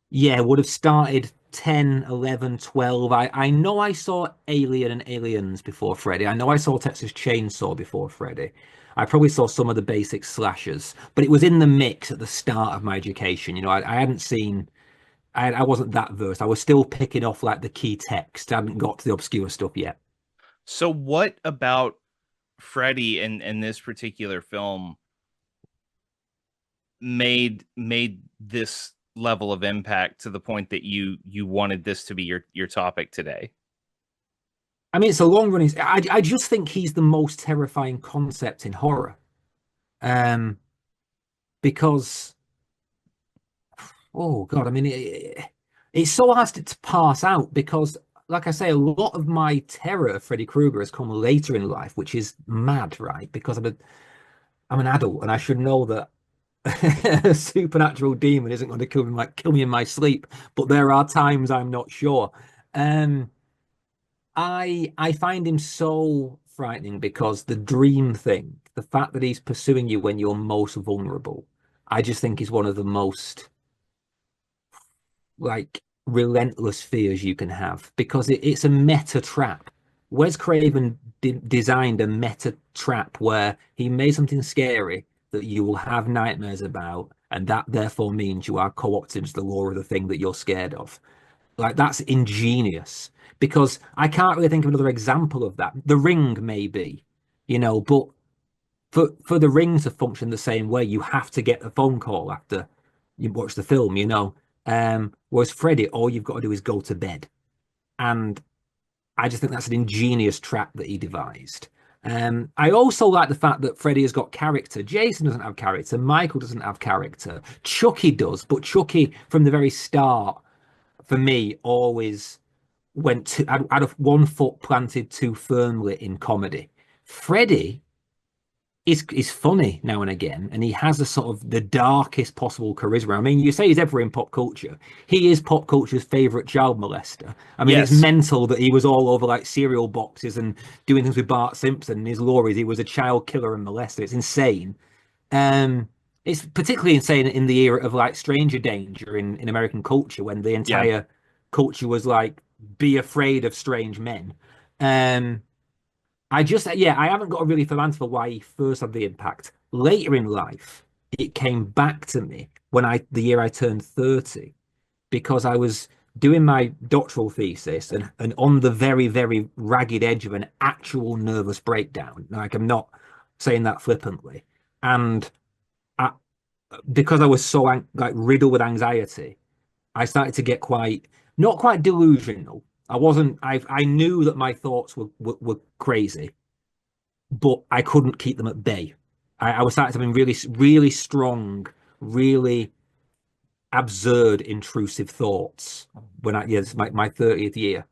B: yeah, would have started 10, 11, 12. I know I saw Alien and Aliens before Freddy. I know I saw Texas Chainsaw before Freddy. I probably saw some of the basic slashers, but it was in the mix at the start of my education. I hadn't seen, I wasn't that versed. I was still picking off like the key text. I hadn't got to the obscure stuff yet.
A: So what about Freddy and this particular film made this level of impact to the point that you wanted this to be your topic today?
B: I mean, it's a long running. I just think he's the most terrifying concept in horror. Um, because oh God, I mean, it's so hard to pass out because, like I say, a lot of my terror of Freddy Krueger has come later in life, which is mad, right? Because I'm an adult and I should know that a supernatural demon isn't going to kill me in my sleep. But there are times I'm not sure. Um, I find him so frightening because the dream thing, the fact that he's pursuing you when you're most vulnerable, I just think is one of the most like relentless fears you can have because it's a meta trap. Wes Craven designed a meta trap where he made something scary that you will have nightmares about, and that therefore means you are co-opted to the lore of the thing that you're scared of. Like that's ingenious because I can't really think of another example of that. The Ring, maybe, but for the Ring to function the same way, you have to get a phone call after you watch the film. Whereas Freddy, all you've got to do is go to bed. And I just think that's an ingenious trap that he devised. I also like the fact that Freddy has got character. Jason doesn't have character. Michael doesn't have character. Chucky does, but Chucky, from the very start, for me, always had one foot planted too firmly in comedy. Freddy is funny now and again, and he has a sort of the darkest possible charisma. I mean, you say he's ever in pop culture. He is pop culture's favorite child molester. I mean, it's
A: Yes.
B: mental that he was all over like cereal boxes and doing things with Bart Simpson. And his lore is he was a child killer and molester. It's insane. Um, It's particularly insane in the era of like stranger danger in American culture when the
A: Yeah.
B: entire culture was like be afraid of strange men. Um, I haven't got a really firm answer for why he first had the impact. Later in life, it came back to me when the year I turned 30, because I was doing my doctoral thesis and on the very, very ragged edge of an actual nervous breakdown. Like I'm not saying that flippantly. And I, because I was so like riddled with anxiety, I started to get not quite delusional. I wasn't. I knew that my thoughts were crazy, but I couldn't keep them at bay. I was starting having really, really strong, really absurd, intrusive thoughts when it's my 30th year.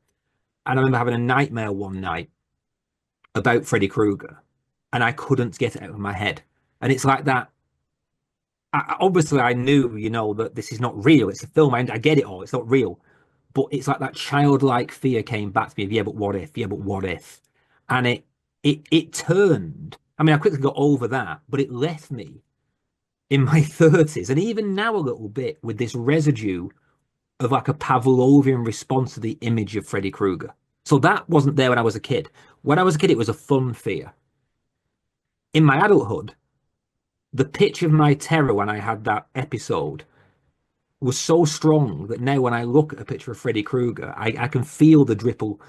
B: And I remember having a nightmare one night about Freddy Krueger, and I couldn't get it out of my head. And it's like that. Obviously, I knew, that this is not real. It's a film. I get it all. It's not real. But it's like that childlike fear came back to me of, yeah, but what if? Yeah, but what if? And it turned. I mean, I quickly got over that, but it left me in my 30s, and even now a little bit, with this residue of like a Pavlovian response to the image of Freddy Krueger. So that wasn't there when I was a kid. When I was a kid, it was a fun fear. In my adulthood, the pitch of my terror when I had that episode was so strong that now when I look at a picture of Freddy Krueger, I can feel the dribble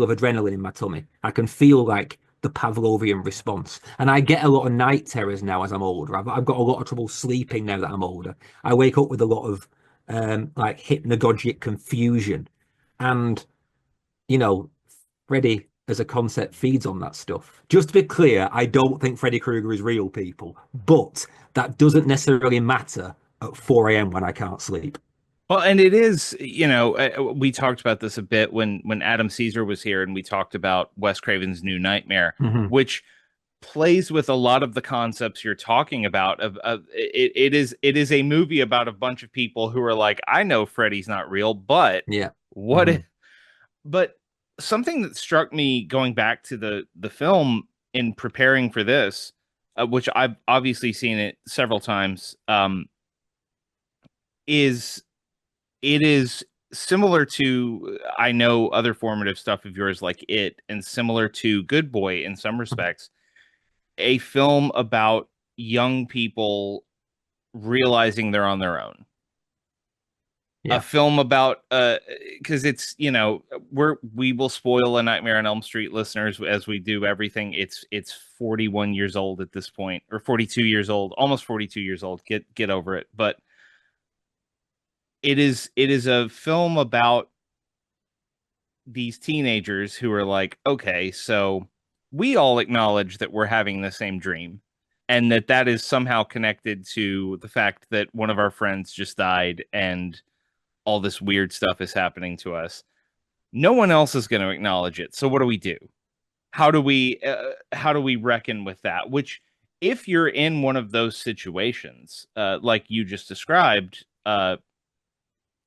B: of adrenaline in my tummy. I can feel like the Pavlovian response. And I get a lot of night terrors now as I'm older. I've got a lot of trouble sleeping now that I'm older. I wake up with a lot of like hypnagogic confusion. And, you know, Freddy as a concept feeds on that stuff. Just to be clear, I don't think Freddy Krueger is real, people, but that doesn't necessarily matter at 4 a.m. when I can't sleep.
A: Well, and it is, we talked about this a bit when Adam Caesar was here, and we talked about Wes Craven's New Nightmare,
B: Mm-hmm.
A: which plays with a lot of the concepts you're talking about. It is a movie about a bunch of people who are like, I know Freddy's not real, but
B: Yeah.
A: what
B: Mm-hmm.
A: if? But something that struck me going back to the film in preparing for this, which I've obviously seen it several times, is it is similar to, I know, other formative stuff of yours like It, and similar to Good Boy in some respects, a film about young people realizing they're on their own. A
B: Yeah.
A: film about because it's, we will spoil A Nightmare on Elm Street, listeners, as we do everything. It's 41 years old at this point, or 42 years old, almost 42 years old. Get over it. But it is a film about these teenagers who are like, okay, so we all acknowledge that we're having the same dream, and that is somehow connected to the fact that one of our friends just died and all this weird stuff is happening to us. No one else is going to acknowledge it. So what do we do? How do we reckon with that? Which, if you're in one of those situations, like you just described,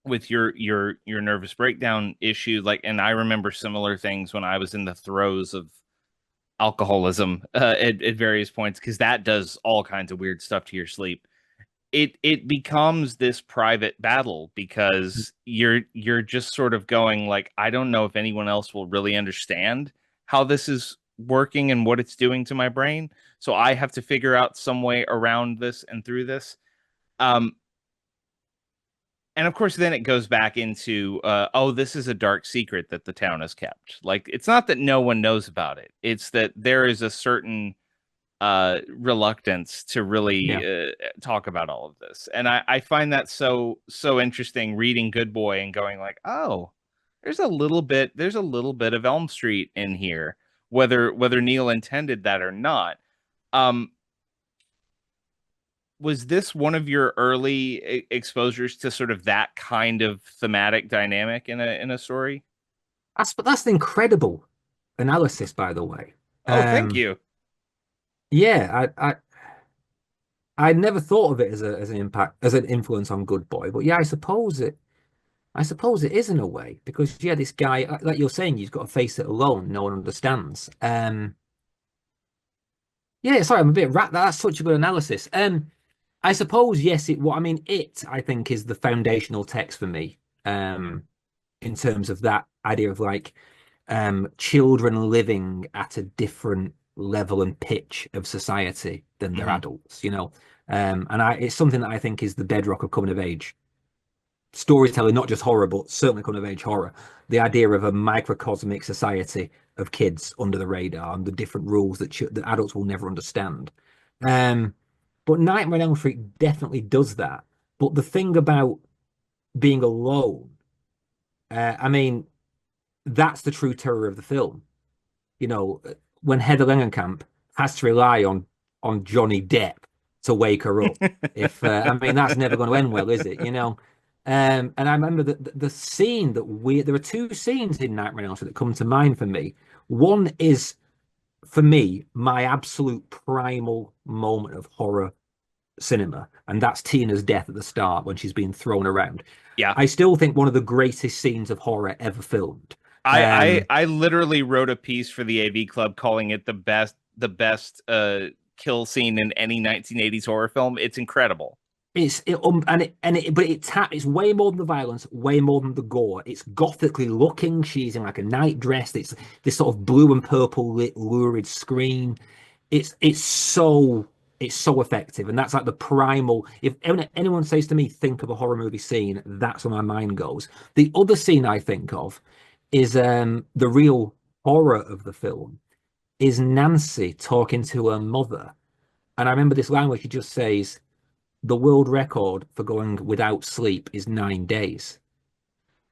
A: with your nervous breakdown issue, like, and I remember similar things when I was in the throes of alcoholism, at various points, because that does all kinds of weird stuff to your sleep. It becomes this private battle, because you're just sort of going like, I don't know if anyone else will really understand how this is working and what it's doing to my brain, so I have to figure out some way around this and through this. Um and of course, then it goes back into, oh, this is a dark secret that the town has kept. Like, it's not that no one knows about it, it's that there is a certain reluctance to really
B: Yeah.
A: talk about all of this. And I find that so interesting, reading Good Boy and going like, oh, there's a little bit of Elm Street in here, whether Neil intended that or not. Um, was this one of your early exposures to sort of that kind of thematic dynamic in a story?
B: That's an incredible analysis, by the way.
A: Oh, thank
B: Um,
A: you.
B: yeah, I never thought of it as an impact, as an influence on Good Boy, but yeah, I suppose it is in a way, because yeah, this guy, like you're saying, you've got to face it alone. No one understands. Yeah, sorry, I'm a bit rat. That's such a good analysis. I suppose, yes, I mean, I think, is the foundational text for me, in terms of that idea of like children living at a different level and pitch of society than their
A: Hmm.
B: adults, and it's something that I think is the bedrock of coming of age storytelling, not just horror, but certainly coming of age horror. The idea of a microcosmic society of kids under the radar and the different rules that adults will never understand. Um, but Nightmare on Elm Street definitely does that. But the thing about being alone, I mean, that's the true terror of the film. You know, when Heather Langenkamp has to rely on Johnny Depp to wake her up. If I mean, that's never going to end well, is it? And I remember that the scene there are two scenes in Nightmare on Elm Street that come to mind for me. One is, for me, my absolute primal moment of horror cinema, and that's Tina's death at the start when she's being thrown around.
A: Yeah.
B: I still think one of the greatest scenes of horror ever filmed.
A: I literally wrote a piece for the AV Club calling it the best kill scene in any 1980s horror film. It's incredible.
B: It's way more than the violence, way more than the gore. It's gothically looking. She's in like a night dress. It's this sort of blue and purple lit lurid screen. It's so effective, and that's like the primal. If anyone says to me, think of a horror movie scene, that's where my mind goes. The other scene I think of is the real horror of the film is Nancy talking to her mother, and I remember this line where she just says, the world record for going without sleep is 9 days.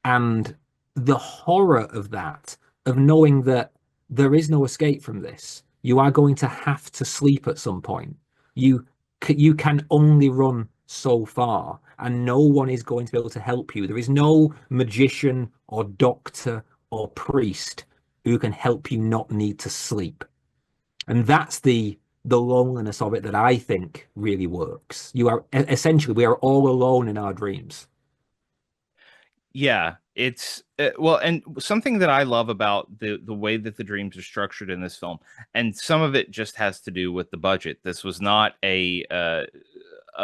B: And the horror of that, of knowing that there is no escape from this, you are going to have to sleep at some point. You you can only run so far, and no one is going to be able to help you. There is no magician or doctor or priest who can help you not need to sleep. And that's the loneliness of it that I think really works. You are essentially, we are all alone in our dreams.
A: Yeah, it's well, and something that I love about the way that the dreams are structured in this film, and some of it just has to do with the budget. This was not a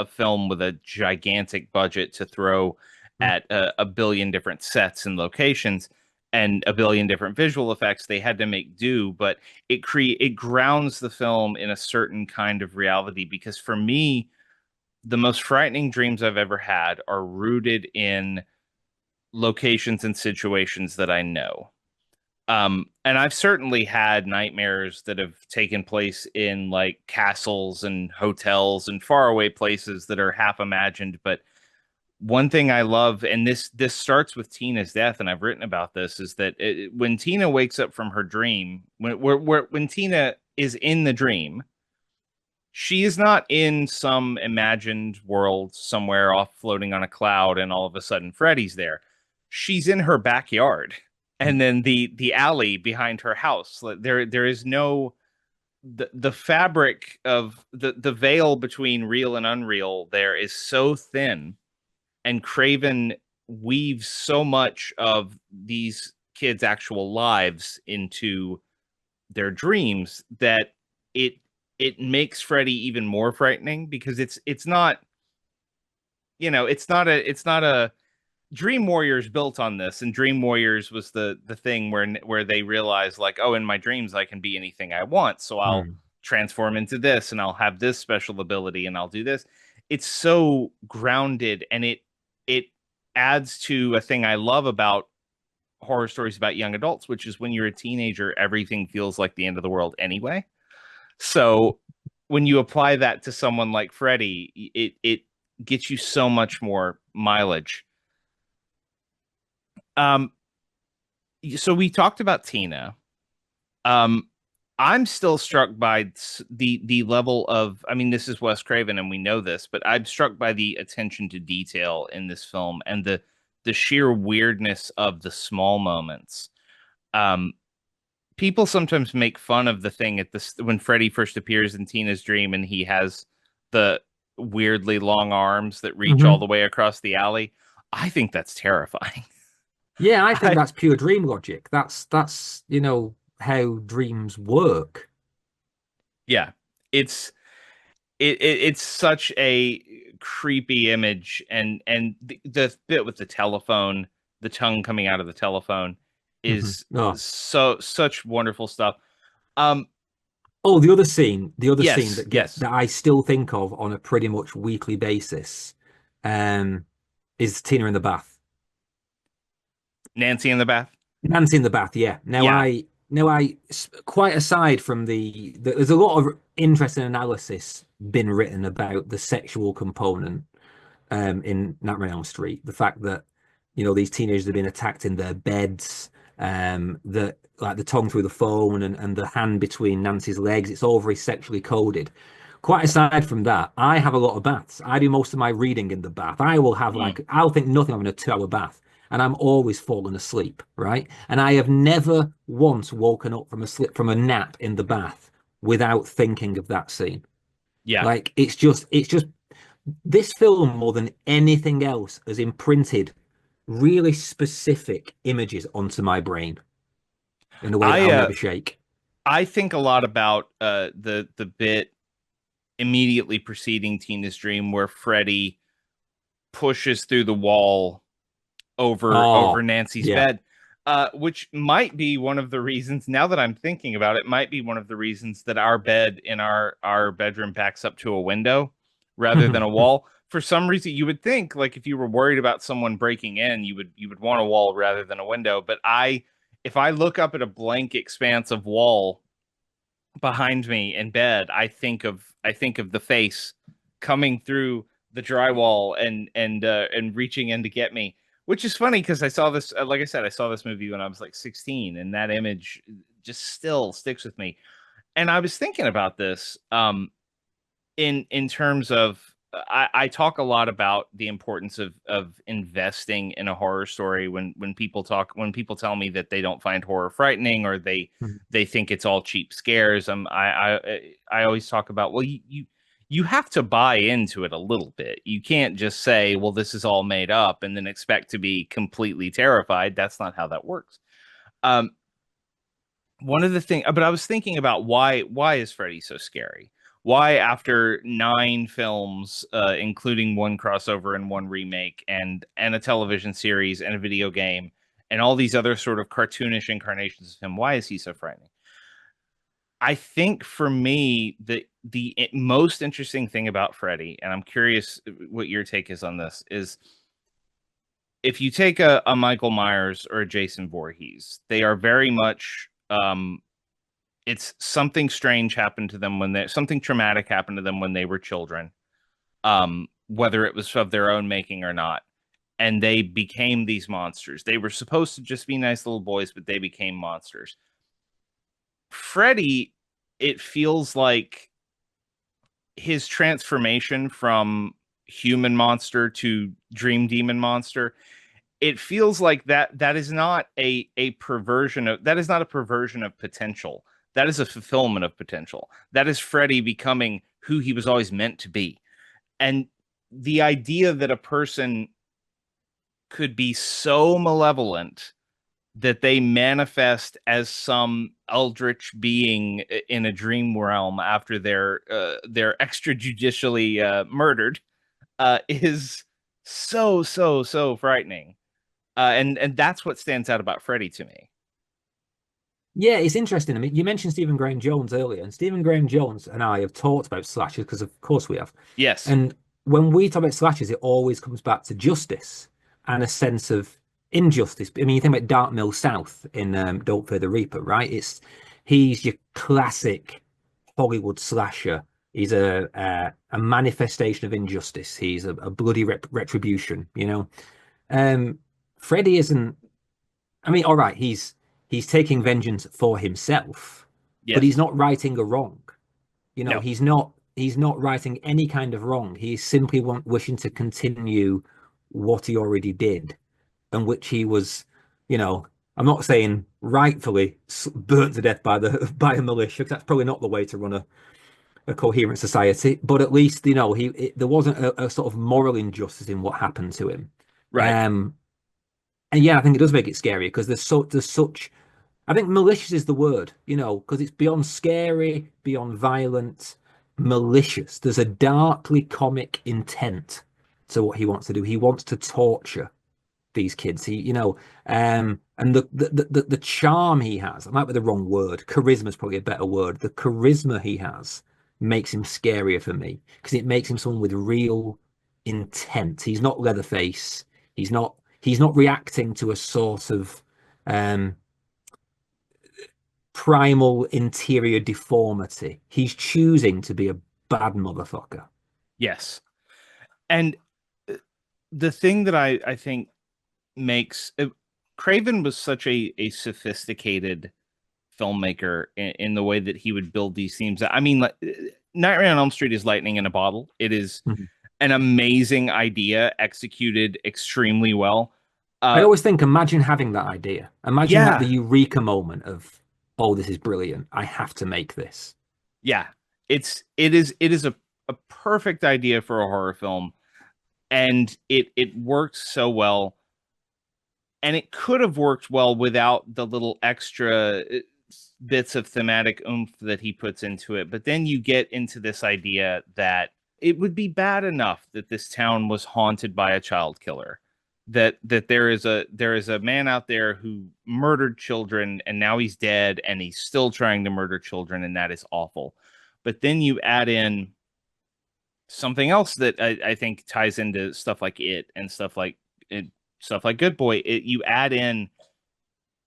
A: film with a gigantic budget to throw at a billion different sets and locations and a billion different visual effects. They had to make do, but it grounds the film in a certain kind of reality because for me, the most frightening dreams I've ever had are rooted in locations and situations that I know. And I've certainly had nightmares that have taken place in like castles and hotels and faraway places that are half imagined. But one thing I love, and this starts with Tina's death, and I've written about this, is that when Tina wakes up from her dream, when Tina is in the dream, she is not in some imagined world somewhere off floating on a cloud, and all of a sudden Freddy's there. She's in her backyard, and then the alley behind her house. There is no the fabric of the veil between real and unreal there is so thin, and Craven weaves so much of these kids' actual lives into their dreams that it it makes Freddy even more frightening because it's not, it's not a Dream Warriors built on this, and Dream Warriors was the thing where they realized like, oh, in my dreams I can be anything I want, so I'll
B: Mm.
A: transform into this and I'll have this special ability and I'll do this. It's so grounded, and it adds to a thing I love about horror stories about young adults, which is when you're a teenager, everything feels like the end of the world anyway. So when you apply that to someone like Freddy, it gets you so much more mileage. Um, so we talked about Tina. Um, I'm still struck by the level of, I mean, this is Wes Craven and we know this, but I'm struck by the attention to detail in this film and the sheer weirdness of the small moments. Um, People sometimes make fun of the thing at this when Freddy first appears in Tina's dream and he has the weirdly long arms that reach all
B: Hmm.
A: the way across the alley. I think that's terrifying.
B: Yeah, I think
A: I
B: that's pure dream logic. That's how dreams work.
A: Yeah, it's it's such a creepy image, and the bit with the telephone, the tongue coming out of the telephone, is
B: Oh,
A: such wonderful stuff. Um,
B: oh, the other scene
A: yes,
B: that
A: yes,
B: I still think of on a pretty much weekly basis, um, is Tina in the bath.
A: Nancy in the bath.
B: Nancy in the bath, yeah.
A: Yeah.
B: Quite aside from there's a lot of interesting analysis been written about the sexual component in Nightmare on Elm Street. The fact that, these teenagers have been attacked in their beds, that like the tongue through the phone and the hand between Nancy's legs, it's all very sexually coded. Quite aside from that, I have a lot of baths. I do most of my reading in the bath. I will have
A: Mm.
B: I'll think nothing of in a 2 hour bath, and I'm always falling asleep, right? And I have never once woken up from a nap in the bath without thinking of that scene.
A: Yeah.
B: Like it's just this film more than anything else has imprinted really specific images onto my brain in a way that
A: I
B: I'll
A: uh
B: never shake.
A: I think a lot about the bit immediately preceding Tina's dream where Freddy pushes through the wall over
B: Oh,
A: Nancy's
B: yeah.
A: bed, which might be one of the reasons. Now that I'm thinking about it, might be one of the reasons that our bed in our bedroom backs up to a window rather than a wall. For some reason, you would think like if you were worried about someone breaking in, you would want a wall rather than a window. But if I look up at a blank expanse of wall behind me in bed, I think of the face coming through the drywall and reaching in to get me, which is funny because I saw this, like I said, I saw this movie when I was like 16, and that image just still sticks with me. And I was thinking about this, in terms of, I talk a lot about the importance of investing in a horror story when people tell me that they don't find horror frightening, or they think it's all cheap scares. I always talk about, well, you have to buy into it a little bit. You can't just say, well, this is all made up and then expect to be completely terrified. That's not how that works. Um, One of the things, but I was thinking about why is Freddy so scary? Why, after 9 films, including one crossover and one remake, and a television series and a video game, and all these other sort of cartoonish incarnations of him, why is he so frightening? I think for me, the most interesting thing about Freddy, and I'm curious what your take is on this, is if you take a Michael Myers or a Jason Voorhees, they are very much, it's something strange happened to them something traumatic happened to them when they were children, whether it was of their own making or not, and they became these monsters. They were supposed to just be nice little boys, but they became monsters. Freddy, it feels like his transformation from human monster to dream demon monster, it feels like that is not a perversion of, that is not a perversion of potential. That is a fulfillment of potential. That is Freddy becoming who he was always meant to be. And the idea that a person could be so malevolent that they manifest as some eldritch being in a dream realm after they're extrajudicially murdered, is so frightening. And that's what stands out about Freddy to me.
B: Yeah, it's interesting. I mean, you mentioned Stephen Graham Jones earlier, and Stephen Graham Jones and I have talked about slashers because, of course, we have.
A: Yes.
B: And when we talk about slashers, it always comes back to justice and a sense of injustice. I mean, you think about Dark Mill South in Don't Fear the Reaper, right? He's your classic Hollywood slasher. He's a manifestation of injustice. He's a bloody retribution, you know. Um, Freddy isn't. I mean, all right, he's taking vengeance for himself, but he's
A: Yes.
B: not righting a wrong.
A: No.
B: He's not righting any kind of wrong. He's simply wishing to continue what he already did, and which he was, I'm not saying rightfully burnt to death by the by a militia, because that's probably not the way to run a coherent society. But at least there wasn't a sort of moral injustice in what happened to him.
A: Right.
B: Um, and yeah, I think it does make it scary because there's such. I think malicious is the word, because it's beyond scary, beyond violent. malicious. There's a darkly comic intent to what he wants to do. He wants to torture these kids. And the charm he has, I might be the wrong word. Charisma is probably a better word. The charisma he has makes him scarier for me because it makes him someone with real intent. He's not Leatherface. He's not reacting to a sort of um primal interior deformity. He's choosing to be a bad motherfucker.
A: Yes. And the thing that I think makes Craven was such a sophisticated filmmaker in the way that he would build these themes. I mean, like, Nightmare on Elm Street is lightning in a bottle. It is an amazing idea executed extremely well.
B: I always think, imagine having that idea. Imagine
A: Yeah.
B: like the eureka moment of, oh, this is brilliant. I have to make this.
A: Yeah. It is a perfect idea for a horror film, and it works so well. And it could have worked well without the little extra bits of thematic oomph that he puts into it. But then you get into this idea that it would be bad enough that this town was haunted by a child killer, that there is a man out there who murdered children, and now he's dead, and he's still trying to murder children, and that is awful. But then you add in something else that I think ties into stuff like it and stuff like Good Boy. You add in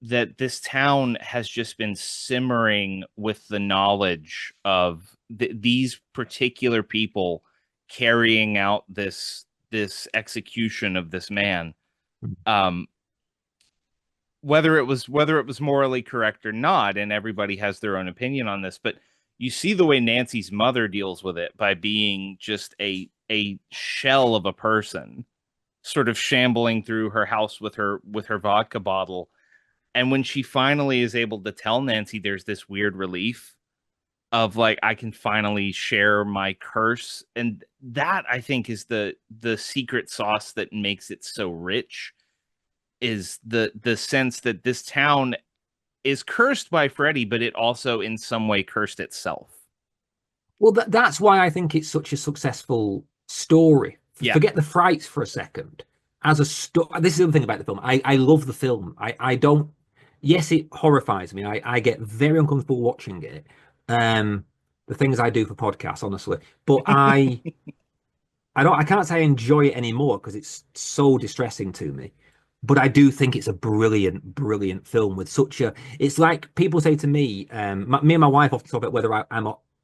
A: that this town has just been simmering with the knowledge of these particular people carrying out this execution of this man. Whether it was morally correct or not, and everybody has their own opinion on this, but you see the way Nancy's mother deals with it by being just a shell of a person, sort of shambling through her house with her vodka bottle. And when she finally is able to tell Nancy, there's this weird relief of like, I can finally share my curse. And that, I think, is the secret sauce that makes it so rich, is the sense that this town is cursed by Freddy, but it also in some way cursed itself.
B: Well, that's why I think it's such a successful story.
A: Yeah.
B: Forget the frights for a second. As a this is the other thing about the film. I love the film. I don't. Yes, it horrifies me. I get very uncomfortable watching it. The things I do for podcasts, honestly. But I can't say I enjoy it anymore because it's so distressing to me. But I do think it's a brilliant, brilliant film with such a. It's like people say to me, me and my wife often talk about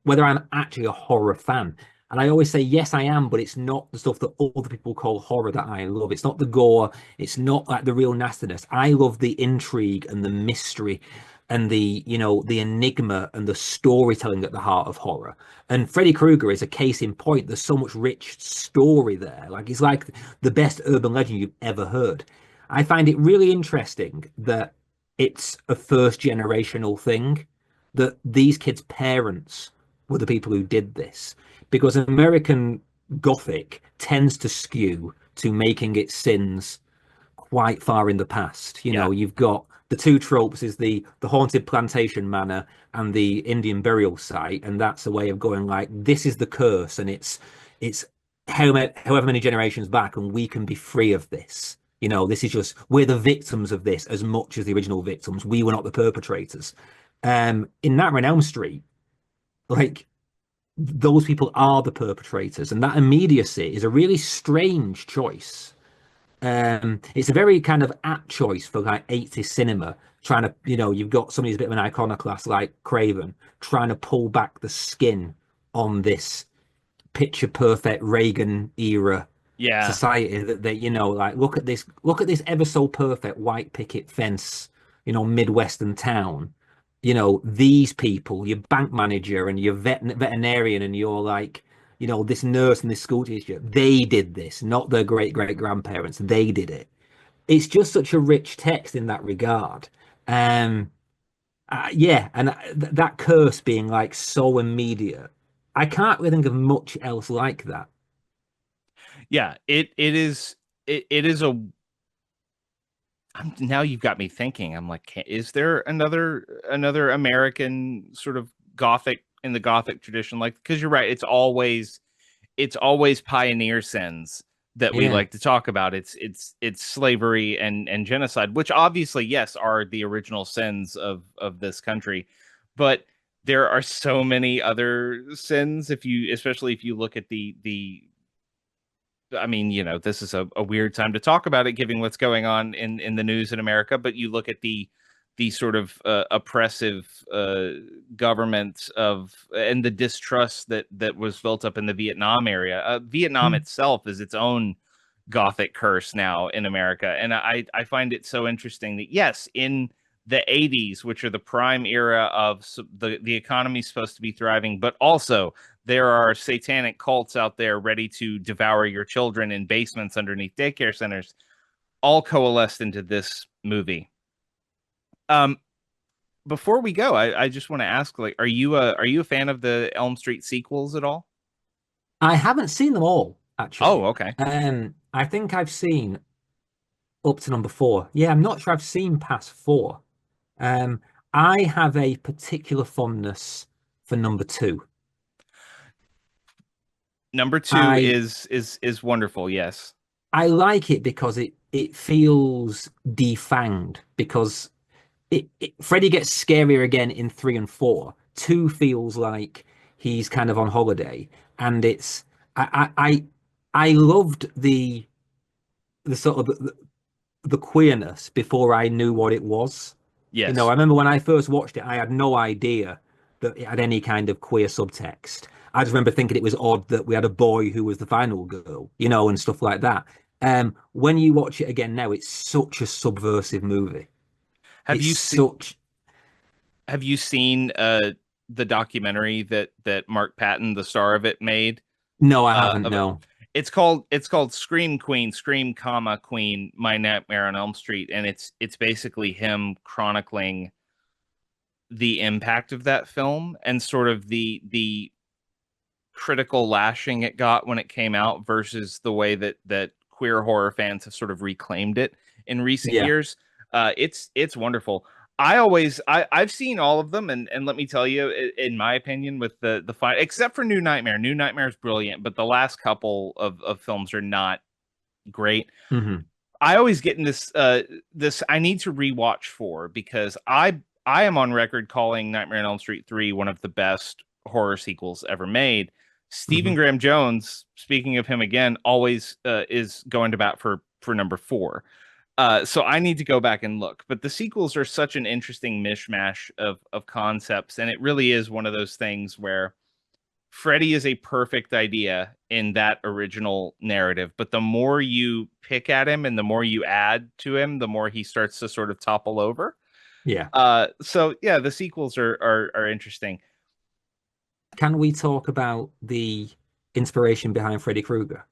B: whether I'm actually a horror fan. And I always say, yes, I am, but it's not the stuff that other people call horror that I love. It's not the gore. It's not like the real nastiness. I love the intrigue and the mystery and the enigma and the storytelling at the heart of horror. And Freddy Krueger is a case in point. There's so much rich story there. Like, it's like the best urban legend you've ever heard. I find it really interesting that it's a first generational thing, that these kids' parents were the people who did this, because American Gothic tends to skew to making its sins quite far in the past. You've got the two tropes is the haunted plantation manor and the Indian burial site, and that's a way of going like, this is the curse, and it's however many generations back, and we can be free of this. This is just, we're the victims of this as much as the original victims. We were not the perpetrators. In Nightmare on Elm Street, like, those people are the perpetrators, and that immediacy is a really strange choice. It's a very kind of apt choice for like 80s cinema, trying to, you've got somebody who's a bit of an iconoclast like Craven trying to pull back the skin on this picture perfect Reagan era society that they, like, look at this ever so perfect white picket fence, Midwestern town. These people, your bank manager and your veterinarian and your like, this nurse and this school teacher, they did this, not their great grandparents. They did it. It's just such a rich text in that regard. Yeah, and that curse being like so immediate, I can't really think of much else like that.
A: Yeah, it is a. Now you've got me thinking. I'm like, is there another American sort of Gothic in the Gothic tradition, like because you're right, it's always pioneer sins that we
B: Yeah.
A: like to talk about. It's slavery and genocide, which obviously, yes, are the original sins of this country, but there are so many other sins. Especially if you look at the I mean, this is a weird time to talk about it, given what's going on in the news in America. But you look at the sort of oppressive government of and the distrust that was built up in the Vietnam area. Vietnam
B: Mm.
A: itself is its own Gothic curse now in America, and I find it so interesting that yes, in the 80s, which are the prime era of the economy is supposed to be thriving, but also there are satanic cults out there ready to devour your children in basements underneath daycare centers, all coalesced into this movie. Um, Before we go, I just want to ask, like, are you a fan of the Elm Street sequels at all?
B: I haven't seen them all,
A: Oh,
B: actually.
A: okay.
B: I think I've seen up to number four. Yeah, I'm not sure I've seen past four. Um, I have a particular fondness for number two.
A: Number two
B: I
A: is wonderful. Yes.
B: I like it because it feels defanged because Freddy gets scarier again in three and four. Two feels like he's kind of on holiday, and it's I loved the sort of the queerness before I knew what it was. I
A: Yes.
B: remember when I first watched it, I had no idea that it had any kind of queer subtext. I just remember thinking it was odd that we had a boy who was the final girl, and stuff like that. When you watch it again now, it's such a subversive movie.
A: Have
B: It's
A: you seen
B: such.
A: have you seen the documentary that Mark Patton, the star of it, made
B: No, I haven't.
A: of it?
B: No.
A: It's called Scream Queen, Scream, Queen, My Nightmare on Elm Street, and it's basically him chronicling the impact of that film and sort of the critical lashing it got when it came out versus the way that queer horror fans have sort of reclaimed it in recent
B: Yeah.
A: years. It's wonderful. I've seen all of them, and let me tell you, in my opinion, with the fight, except for New Nightmare. New Nightmare is brilliant, but the last couple of films are not great.
B: Hmm.
A: I always get in this I need to rewatch for because I am on record calling Nightmare on Elm Street 3 one of the best horror sequels ever made. Stephen
B: Hmm.
A: Graham Jones, speaking of him again, always is going to bat for number 4. So I need to go back and look. But the sequels are such an interesting mishmash of concepts, and it really is one of those things where Freddy is a perfect idea in that original narrative, but the more you pick at him and the more you add to him, the more he starts to sort of topple over.
B: Yeah.
A: So yeah, the sequels are interesting.
B: Can we talk about the inspiration behind Freddy Krueger?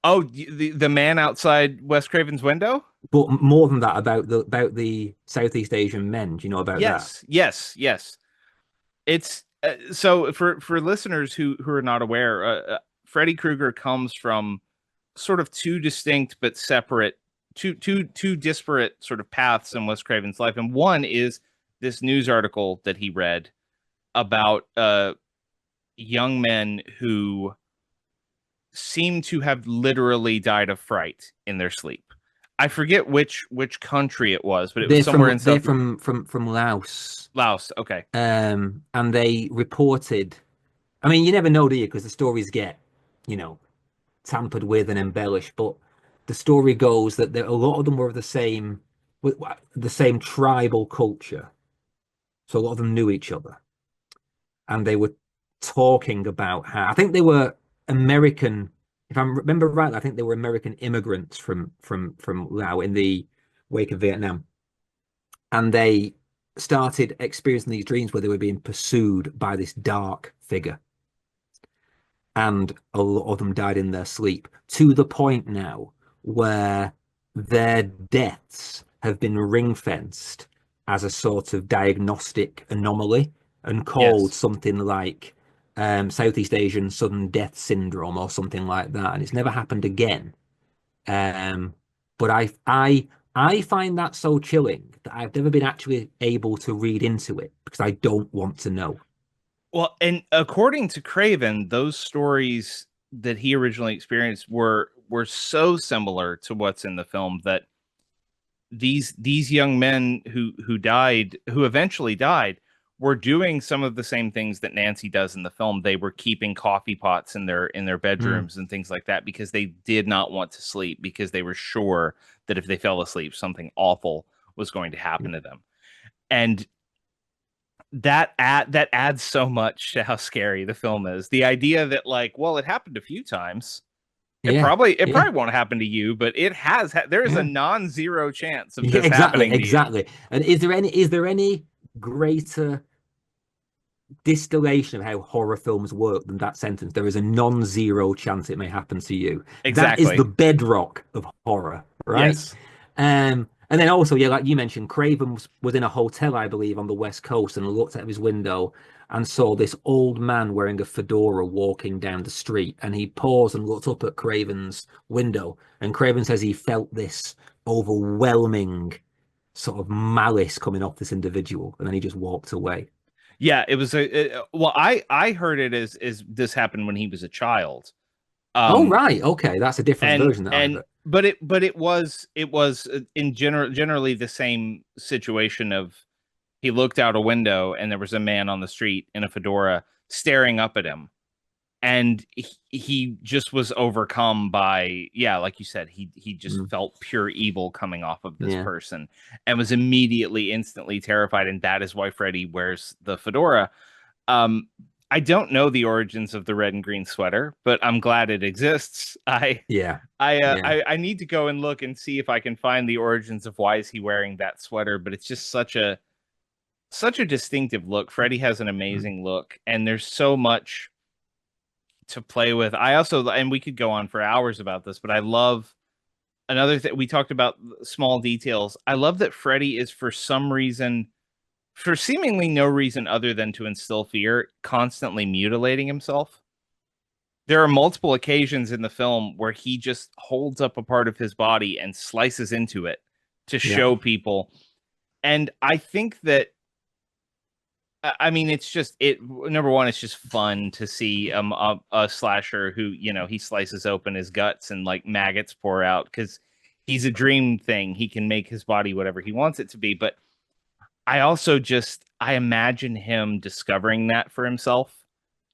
A: Oh, the man outside Wes Craven's window?
B: But more than that, about the Southeast Asian men. Do you know about that?
A: Yes, yes, yes. It's so for listeners who are not aware, Freddy Krueger comes from sort of two distinct but separate, two disparate sort of paths in Wes Craven's life, and one is this news article that he read about young men who seem to have literally died of fright in their sleep. I forget which country it was, but it was
B: They're
A: somewhere in
B: from they're
A: South
B: from Laos.
A: Laos. Okay.
B: And they reported. I mean, you never know, do you? Because the stories get, you know, tampered with and embellished. But the story goes that a lot of them were of the same tribal culture, so a lot of them knew each other, and they were talking about how I think they were American. If I remember right, I think they were American immigrants from Laos in the wake of Vietnam, and they started experiencing these dreams where they were being pursued by this dark figure, and a lot of them died in their sleep to the point now where their deaths have been ring fenced as a sort of diagnostic anomaly and called
A: Yes.
B: something like Southeast Asian sudden death syndrome or something like that, and it's never happened again. Um, but I find that so chilling that I've never been actually able to read into it because I don't want to know.
A: Well, and according to Craven, those stories that he originally experienced were so similar to what's in the film that these young men who died, who eventually died, were doing some of the same things that Nancy does in the film. They were keeping coffee pots in their
B: Mm.
A: bedrooms and things like that because they did not want to sleep, because they were sure that if they fell asleep, something awful was going to happen to them. And that adds so much to how scary the film is. The idea that, like, well, it happened a few times.
B: Yeah,
A: It
B: yeah,
A: probably won't happen to you, but there is a
B: yeah.
A: non-zero chance of
B: Yeah,
A: this
B: exactly,
A: happening to you.
B: exactly. And is there any greater distillation of how horror films work than that sentence? There is a non-zero chance it may happen to you. That is the
A: Exactly.
B: bedrock of horror, right?
A: Yes.
B: And then also, yeah, like you mentioned, Craven was in a hotel, I believe, on the West Coast and looked out of his window and saw this old man wearing a fedora walking down the street. And he paused and looked up at Craven's window. And Craven says he felt this overwhelming sort of malice coming off this individual. And then he just walked away.
A: Yeah, it was well, I heard it as this happened when he was a child.
B: Oh,
A: Um
B: right. Okay. That's a different version that I've
A: and
B: heard.
A: but it was in generally the same situation of he looked out a window and there was a man on the street in a fedora staring up at him, and he just was overcome by, yeah, like you said, he just
B: Mm,
A: felt pure evil coming off of this
B: yeah.
A: person and was immediately instantly terrified, and that is why Freddy wears the fedora. um I don't know the origins of the red and green sweater, but I'm glad it exists.
B: Yeah. Yeah.
A: I need to go and look and see if I can find the origins of why is he wearing that sweater, but it's just such a distinctive look. Freddy has an
B: Mm,
A: amazing look, and there's so much to play with. I also, and we could go on for hours about this, but I love another thing. We talked about small details. I love that Freddy is, for some reason, for seemingly no reason other than to instill fear, constantly mutilating himself. There are multiple occasions in the film where he just holds up a part of his body and slices into it to
B: yeah.
A: show people. And I think that, I mean, it's just it. Number one, it's just fun to see a slasher who, he slices open his guts and like maggots pour out, because he's a dream thing. He can make his body whatever he wants it to be. But I also just I imagine him discovering that for himself,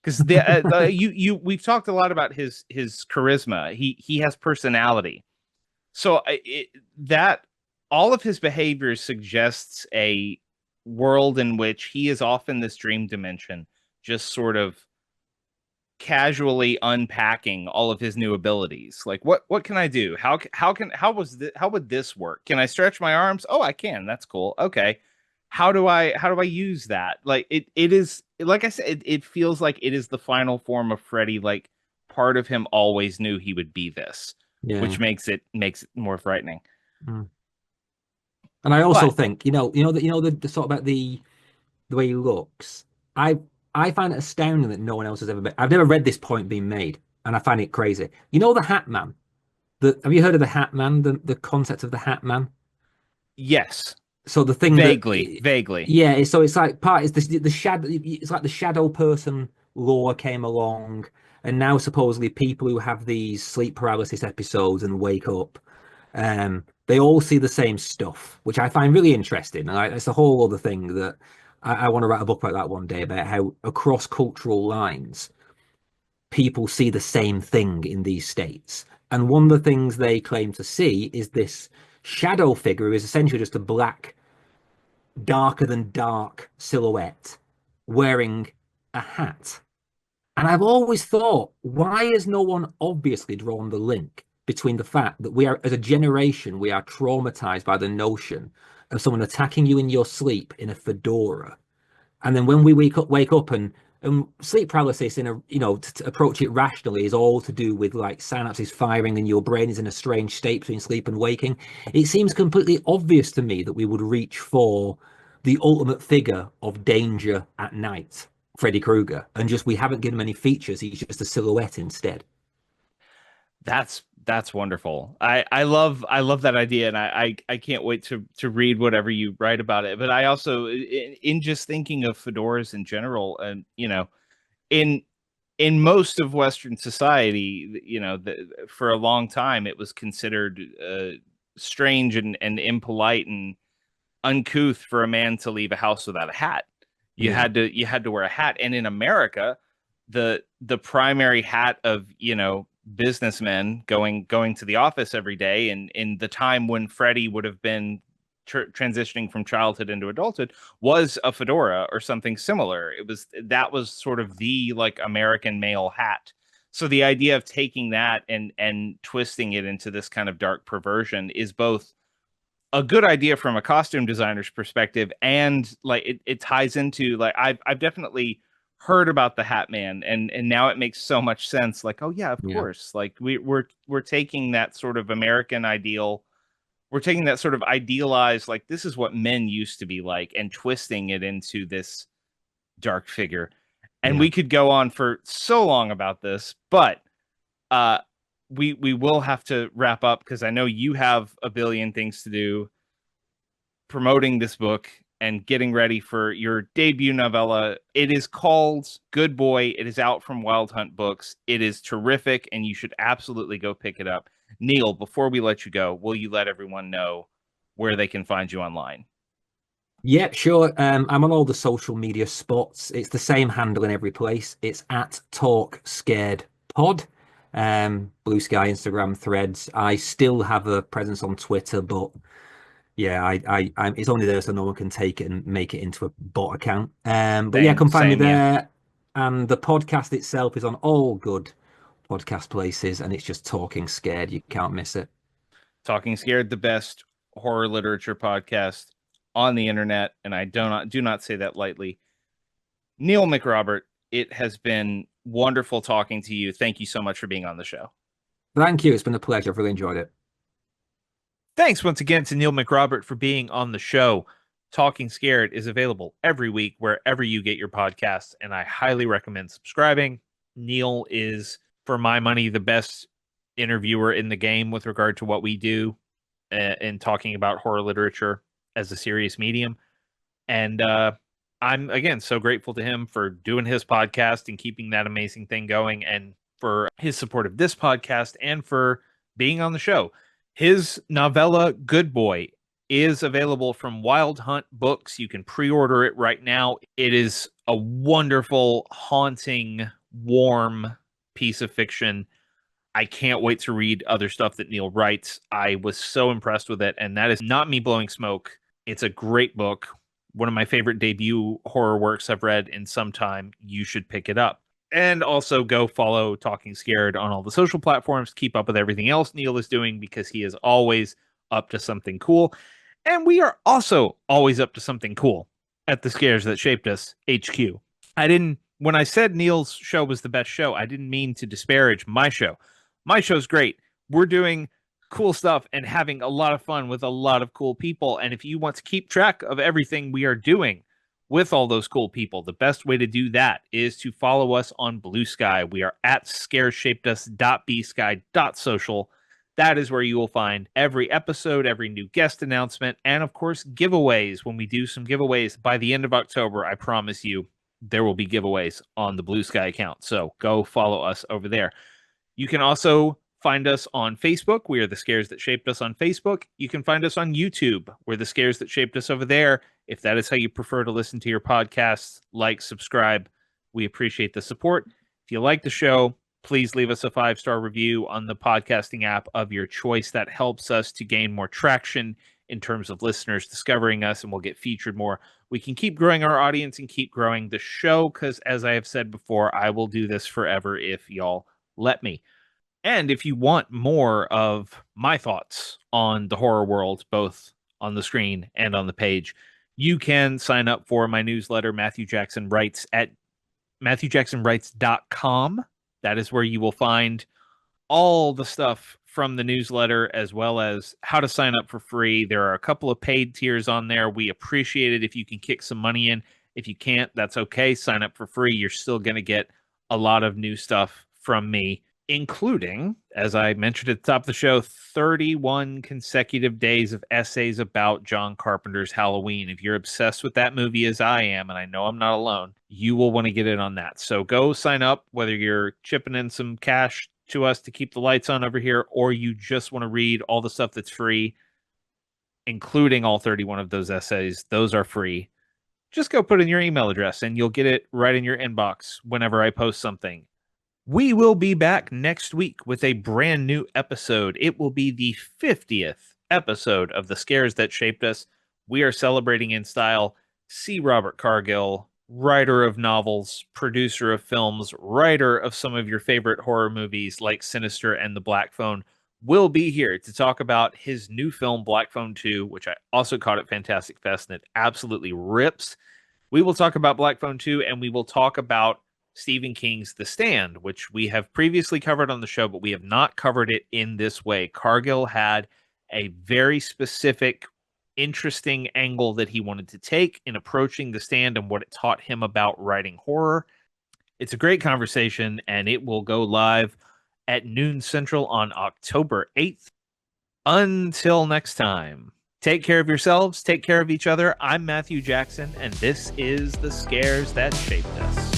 A: because we've talked a lot about his charisma. He has personality. So that all of his behavior suggests a world in which he is off in this dream dimension, just sort of casually unpacking all of his new abilities. Like, what can I do? How would this work? Can I stretch my arms? Oh, I can. That's cool. Okay. How do I use that? Like, it is, like I said, it feels like it is the final form of Freddy. Like, part of him always knew he would be this,
B: Yeah.
A: which makes it more frightening.
B: Mm. And I also
A: But
B: think, the sort about the way he looks. I I find it astounding that no one else has ever been. I've never read this point being made, and I find it crazy. You know the Hat Man. Have you heard of the Hat Man? The concept of the Hat Man.
A: yes,
B: So the thing that,
A: vaguely.
B: yeah, so it's like part is the shadow. It's like the shadow person lore came along, and now supposedly people who have these sleep paralysis episodes and wake up, they all see the same stuff, which I find really interesting. And it's a whole other thing that I want to write a book about that one day, about how across cultural lines people see the same thing in these states. And one of the things they claim to see is this shadow figure who is essentially just a black, darker than dark silhouette wearing a hat. And I've always thought, why has no one obviously drawn the link between the fact that we are, as a generation, we are traumatized by the notion of someone attacking you in your sleep in a fedora, and then when we wake up and sleep paralysis, in a to approach it rationally, is all to do with like synapses firing and your brain is in a strange state between sleep and waking. It seems completely obvious to me that we would reach for the ultimate figure of danger at night, Freddy Krueger, and just we haven't given him any features. He's just a silhouette instead.
A: That's wonderful. I love that idea, and I can't wait to read whatever you write about it. But I also, in just thinking of fedoras in general, and in in most of Western society, for a long time it was considered strange and impolite and uncouth for a man to leave a house without a hat.
B: Yeah.
A: You had to wear a hat, and in America, the primary hat of businessmen going to the office every day, and in the time when Freddie would have been transitioning from childhood into adulthood, was a fedora or something similar. That was sort of the like American male hat. So the idea of taking that and twisting it into this kind of dark perversion is both a good idea from a costume designer's perspective, and like it ties into like I've definitely heard about the Hat Man, and now it makes so much sense. Like, oh yeah, of
B: Yeah.
A: course. Like we're taking that sort of American ideal, we're taking that sort of idealized, like this is what men used to be like, and twisting it into this dark figure. And
B: Yeah.
A: we could go on for so long about this, but uh we will have to wrap up because I know you have a billion things to do promoting this book and getting ready for your debut novella. It is called Good Boy. It is out from Wild Hunt Books. It is terrific, and you should absolutely go pick it up. Neil, before we let you go, will you let everyone know where they can find you online?
B: Yeah, sure. I'm on all the social media spots. It's the same handle in every place. It's at Talk Scared Pod. Blue Sky, Instagram, Threads. I still have a presence on Twitter, but yeah, it's only there so no one can take it and make it into a bot account. But yeah, come find me
A: Yeah.
B: there. And the podcast itself is on all good podcast places, and it's just Talking Scared. You can't miss it.
A: Talking Scared, the best horror literature podcast on the internet, and I do not say that lightly. Neil McRobert, it has been wonderful talking to you. Thank you so much for being on the show.
B: Thank you. It's been a pleasure. I've really enjoyed it.
A: Thanks once again to Neil McRobert for being on the show. Talking Scared is available every week wherever you get your podcasts, and I highly recommend subscribing. Neil is, for my money, the best interviewer in the game with regard to what we do in talking about horror literature as a serious medium. And I'm, again, so grateful to him for doing his podcast and keeping that amazing thing going, and for his support of this podcast, and for being on the show. His novella, Good Boy, is available from Wild Hunt Books. You can pre-order it right now. It is a wonderful, haunting, warm piece of fiction. I can't wait to read other stuff that Neil writes. I was so impressed with it, and that is not me blowing smoke. It's a great book. One of my favorite debut horror works I've read in some time. You should pick it up. And also go follow Talking Scared on all the social platforms. Keep up with everything else Neil is doing, because he is always up to something cool. And we are also always up to something cool at the Scares That Shaped Us HQ. When I said Neil's show was the best show, I didn't mean to disparage my show. My show's great. We're doing cool stuff and having a lot of fun with a lot of cool people. And if you want to keep track of everything we are doing with all those cool people, the best way to do that is to follow us on Blue Sky. We are at scareshapedus.bsky.social. That is where you will find every episode, every new guest announcement, and of course, giveaways. When we do some giveaways by the end of October, I promise you there will be giveaways on the Blue Sky account. So go follow us over there. You can also find us on Facebook. We are The Scares That Shaped Us on Facebook. You can find us on YouTube. We're The Scares That Shaped Us over there. If that is how you prefer to listen to your podcasts, like, subscribe. We appreciate the support. If you like the show, please leave us a 5-star review on the podcasting app of your choice. That helps us to gain more traction in terms of listeners discovering us, and we'll get featured more. We can keep growing our audience and keep growing the show, because as I have said before, I will do this forever if y'all let me. And if you want more of my thoughts on the horror world, both on the screen and on the page, you can sign up for my newsletter, Matthew Jackson Writes, at MatthewJacksonWrites.com. That is where you will find all the stuff from the newsletter, as well as how to sign up for free. There are a couple of paid tiers on there. We appreciate it if you can kick some money in. If you can't, that's okay. Sign up for free. You're still going to get a lot of new stuff from me. including, as I mentioned at the top of the show, 31 consecutive days of essays about John Carpenter's Halloween. If you're obsessed with that movie as I am, and I know I'm not alone, you will want to get in on that. So go sign up, whether you're chipping in some cash to us to keep the lights on over here, or you just want to read all the stuff that's free, including all 31 of those essays. Those are free. Just go put in your email address and you'll get it right in your inbox whenever I post something. We will be back next week with a brand new episode. It will be the 50th episode of The Scares That Shaped Us. We are celebrating in style. C. Robert Cargill, writer of novels, producer of films, writer of some of your favorite horror movies like Sinister and The Black Phone, will be here to talk about his new film, Black Phone 2, which I also caught at Fantastic Fest, and it absolutely rips. We will talk about Black Phone 2, and we will talk about Stephen King's The Stand, which we have previously covered on the show, but we have not covered it in this way. Cargill had a very specific, interesting angle that he wanted to take in approaching The Stand and what it taught him about writing horror. It's a great conversation, and it will go live at noon Central on October 8th. Until next time, take care of yourselves, take care of each other. I'm Matthew Jackson, and this is The Scares That Shaped Us.